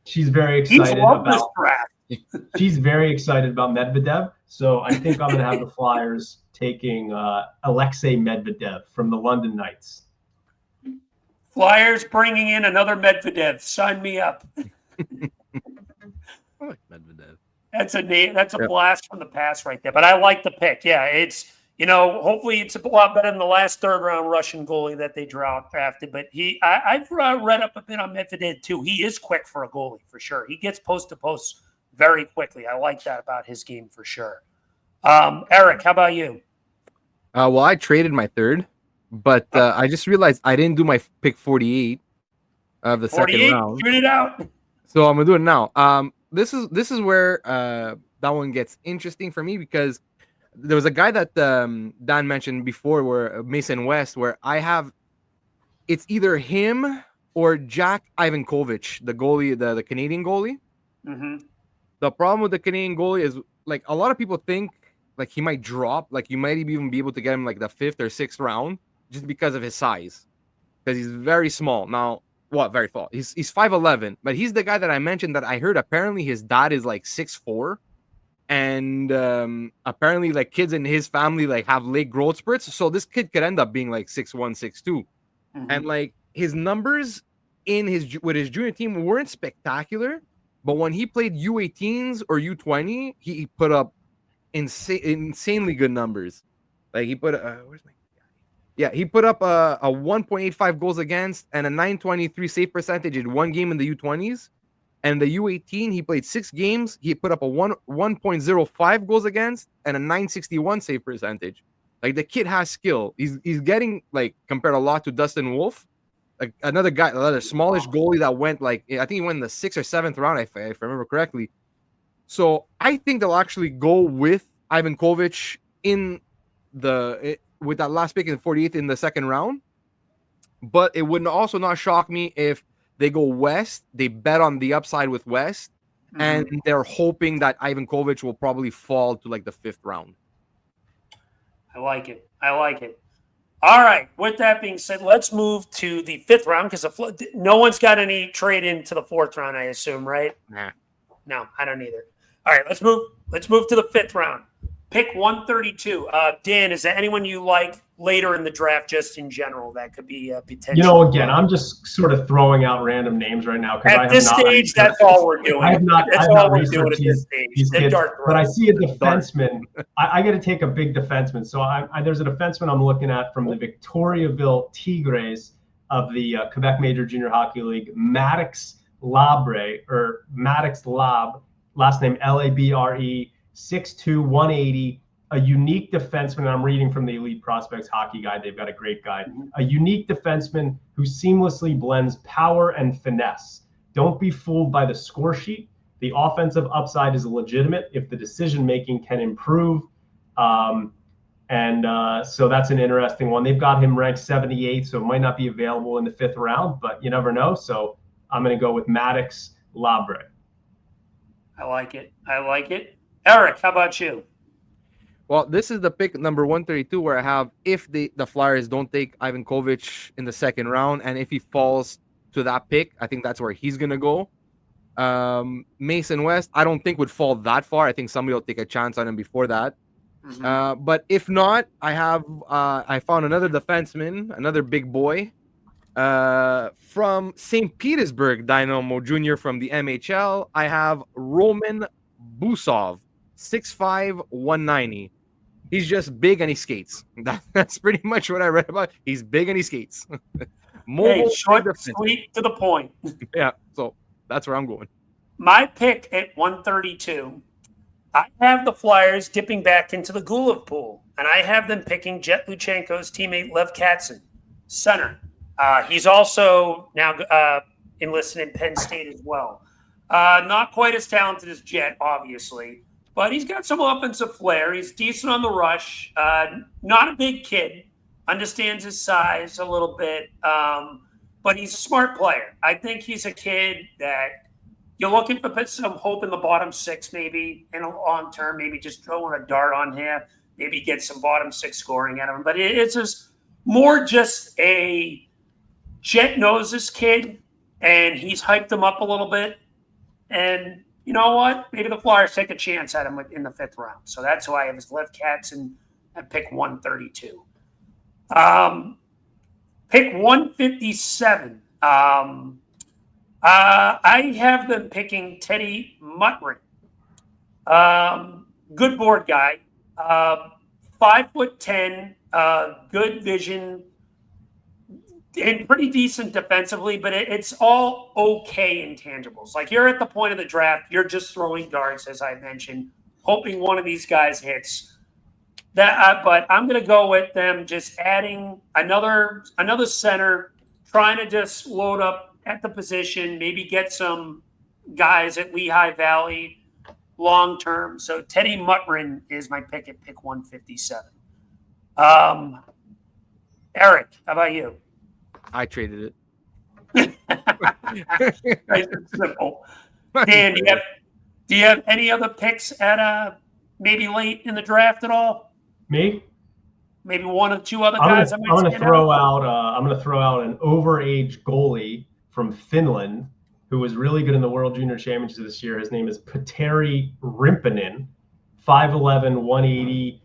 she's very excited about. She's very excited about Medvedev. So I think I'm going to have the Flyers taking Alexei Medvedev from the London Knights. Flyers bringing in another Medvedev. Sign me up. I like Medvedev. That's a name. That's a blast from the past right there. But I like the pick. Yeah, it's hopefully it's a lot better than the last third round Russian goalie that they drafted. But I've read up a bit on Medvedev too. He is quick for a goalie for sure. He gets post to post very quickly. I like that about his game for sure. Eric, how about you? Well, I traded my third, but I just realized I didn't do my pick 48 of the second round. Shoot it out. So I'm gonna do it now. This is where that one gets interesting for me because there was a guy that Dan mentioned before, where Mason West, where I have it's either him or Jack Ivankovic, the goalie, the Canadian goalie. Mm-hmm. The problem with the Canadian goalie is like a lot of people think like he might drop, like you might even be able to get him like the 5th or 6th round just because of his size, because he's very small. Now, very small. He's 5'11", but he's the guy that I mentioned that I heard apparently his dad is like 6'4", and apparently like kids in his family like have late growth spurts, so this kid could end up being like 6'1", 6'2", and like his numbers with his junior team weren't spectacular. But when he played U18s or U20, he put up insanely good numbers. Like he put he put up a 1.85 goals against and a 923 save percentage in one game in the U20s. And the U18, he played 6 games. He put up a 1.05 goals against and a 961 save percentage. Like the kid has skill. He's getting like compared a lot to Dustin Wolf. another guy, another smallish goalie that went I think he went in the 6th or 7th round, if I remember correctly. So I think they'll actually go with Ivan Kovic with that last pick in the 48th in the 2nd round. But it would also not shock me if they go West. They bet on the upside with West, and they're hoping that Ivan Kovic will probably fall to like the 5th round. I like it. All right. With that being said, let's move to the 5th round because no one's got any trade into the 4th round, I assume, right? Nah. No, I don't either. All right, let's move to the 5th round. Pick 132. Dan, is there anyone you like later in the draft, just in general, that could be potential? Again, I'm just sort of throwing out random names right now. At this stage, that's all we're doing. That's all we're doing at this stage. These kids, but I see a defenseman. I got to take a big defenseman. So there's a defenseman I'm looking at from the Victoriaville Tigres of the Quebec Major Junior Hockey League, Maddox Labre, or Maddox Lab, last name Labre, 6'2", 180, a unique defenseman. I'm reading from the Elite Prospects Hockey Guide. They've got a great guide. A unique defenseman who seamlessly blends power and finesse. Don't be fooled by the score sheet. The offensive upside is legitimate if the decision-making can improve. So that's an interesting one. They've got him ranked 78, so it might not be available in the 5th round, but you never know. So I'm going to go with Maddox Labre. I like it. Eric, how about you? Well, this is the pick number 132 where I have if the Flyers don't take Ivan Kovic in the 2nd round, and if he falls to that pick, I think that's where he's going to go. Mason West, I don't think would fall that far. I think somebody will take a chance on him before that. But if not, I found another defenseman, another big boy from St. Petersburg Dynamo Jr. from the MHL. I have Roman Busov, 6'5", 190. He's just big and he skates. That's pretty much what I read about. He's big and he skates. Short, sweet, to the point. Yeah, so that's where I'm going. My pick at 132, I have the Flyers dipping back into the Gulev pool, and I have them picking Jet Luchenko's teammate Lev Katzen, center. He's also now enlisted in Penn State as well. Not quite as talented as Jet, obviously, but he's got some offensive flair. He's decent on the rush. Not a big kid. Understands his size a little bit, but he's a smart player. I think he's a kid that you're looking for some hope in the bottom 6, maybe in a long term, maybe just throwing a dart on here, maybe get some bottom 6 scoring out of him. But it's just more just a Jet knows this kid, and he's hyped him up a little bit. And you know what? Maybe the Flyers take a chance at him in the 5th round. So that's who I have as Lev Katzen at pick 132. Pick 157. I have them picking Teddy Mrta. Good board guy. 5'10", good vision, and pretty decent defensively, but it's all okay intangibles. Like, you're at the point of the draft, you're just throwing darts, as I mentioned, hoping one of these guys hits. But I'm going to go with them just adding another center, trying to just load up at the position, maybe get some guys at Lehigh Valley long term. So Teddy Mrta is my pick at pick 157. Eric, how about you? I traded it. Nice and simple. Dan, do you have any other picks at maybe late in the draft at all? Me? Maybe one or two other guys. I'm going to throw out an overage goalie from Finland who was really good in the World Junior Championships this year. His name is Petteri Rimpinen, 5'11", 180.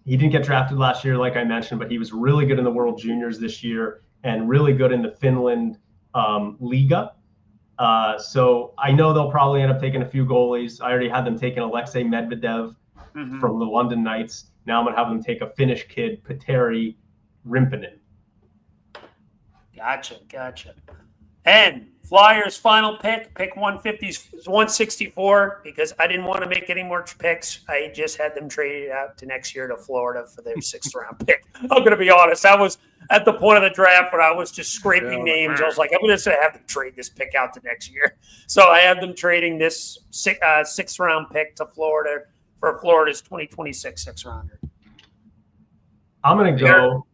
He didn't get drafted last year, like I mentioned, but he was really good in the World Juniors this year and really good in the Finland Liga. So I know they'll probably end up taking a few goalies. I already had them taking Alexei Medvedev from the London Knights. Now I'm going to have them take a Finnish kid, Petteri Rimpinen. Gotcha. And Flyers' final pick 164, because I didn't want to make any more picks. I just had them traded out to next year to Florida for their 6th round pick. I'm going to be honest. at the point of the draft when I was just scraping Yeah. names. I was like, I'm going to have them trade this pick out to next year. So I have them trading this sixth round pick to Florida for Florida's 2026 sixth rounder. I'm going to go.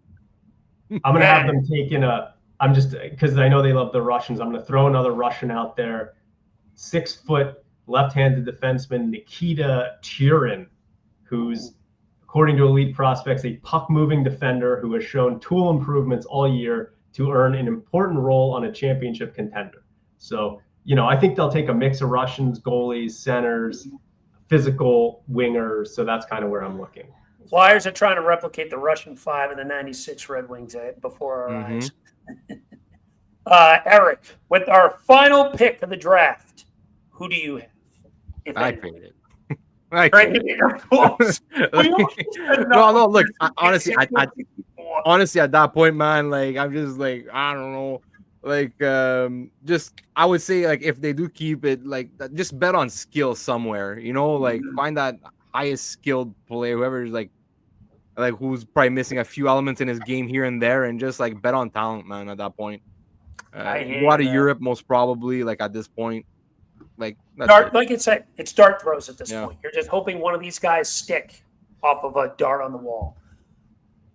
I'm going to have them taking I'm just because I know they love the Russians. I'm going to throw another Russian out there. 6 foot left-handed defenseman Nikita Turin, who's, according to Elite Prospects, a puck-moving defender who has shown tool improvements all year to earn an important role on a championship contender. So, I think they'll take a mix of Russians, goalies, centers, physical wingers. So that's kind of where I'm looking. Flyers are trying to replicate the Russian 5 and the 96 Red Wings before our eyes. Eric, with our final pick of the draft, who do you have? I traded. Of course. No. Look, honestly, honestly, at that point, man, like I'm just like I don't know, like just I would say like if they do keep it, like just bet on skill somewhere, like find that highest skilled player, whoever is like who's probably missing a few elements in his game here and there, and just like bet on talent, man. At that point, go out of Europe most probably, like at this point. Like I said, it's dart throws at this point. You're just hoping one of these guys stick off of a dart on the wall.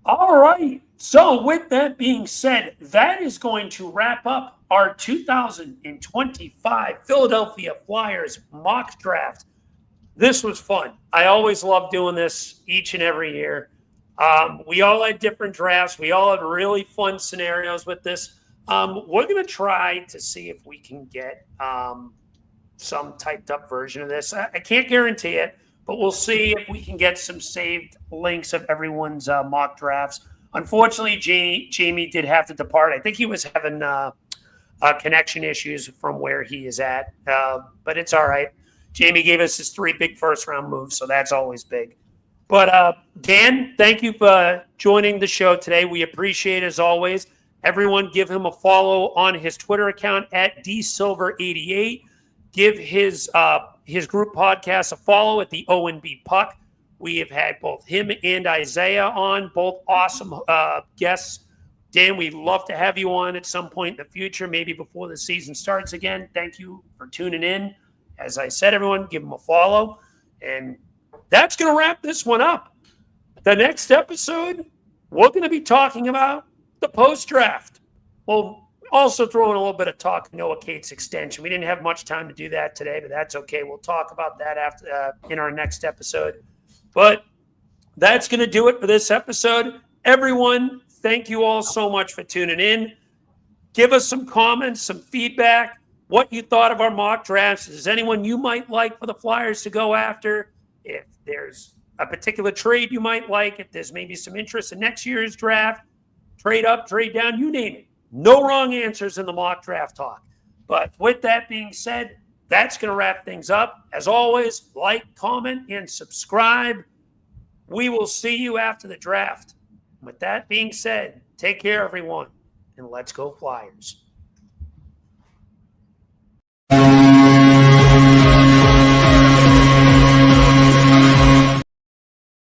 All right. So with that being said, that is going to wrap up our 2025 Philadelphia Flyers mock draft. This was fun. I always love doing this each and every year. We all had different drafts. We all had really fun scenarios with this. We're going to try to see if we can get some typed up version of this. I can't guarantee it, but we'll see if we can get some saved links of everyone's mock drafts. Unfortunately, Jamey did have to depart. I think he was having connection issues from where he is at, but it's all right. Jamey gave us his 3 big first-round moves, so that's always big. But Dan, thank you for joining the show today. We appreciate it as always. Everyone give him a follow on his Twitter account at dsilver88. Give his group podcast a follow at the OandB Puck. We have had both him and Isaiah on, both awesome guests. Dan, we'd love to have you on at some point in the future, maybe before the season starts again. Thank you for tuning in. As I said, everyone, give him a follow. And that's going to wrap this one up. The next episode, we're going to be talking about the post-draft. We'll also throw in a little bit of talk Noah Cates extension. We didn't have much time to do that today, but that's okay. We'll talk about that after in our next episode. But that's going to do it for this episode. Everyone, thank you all so much for tuning in. Give us some comments, some feedback, what you thought of our mock drafts. Is there anyone you might like for the Flyers to go after? If there's a particular trade you might like, if there's maybe some interest in next year's draft, trade up, trade down, you name it. No wrong answers in the mock draft talk. But with that being said, that's going to wrap things up. As always, like, comment, and subscribe. We will see you after the draft. With that being said, take care, everyone, and let's go Flyers.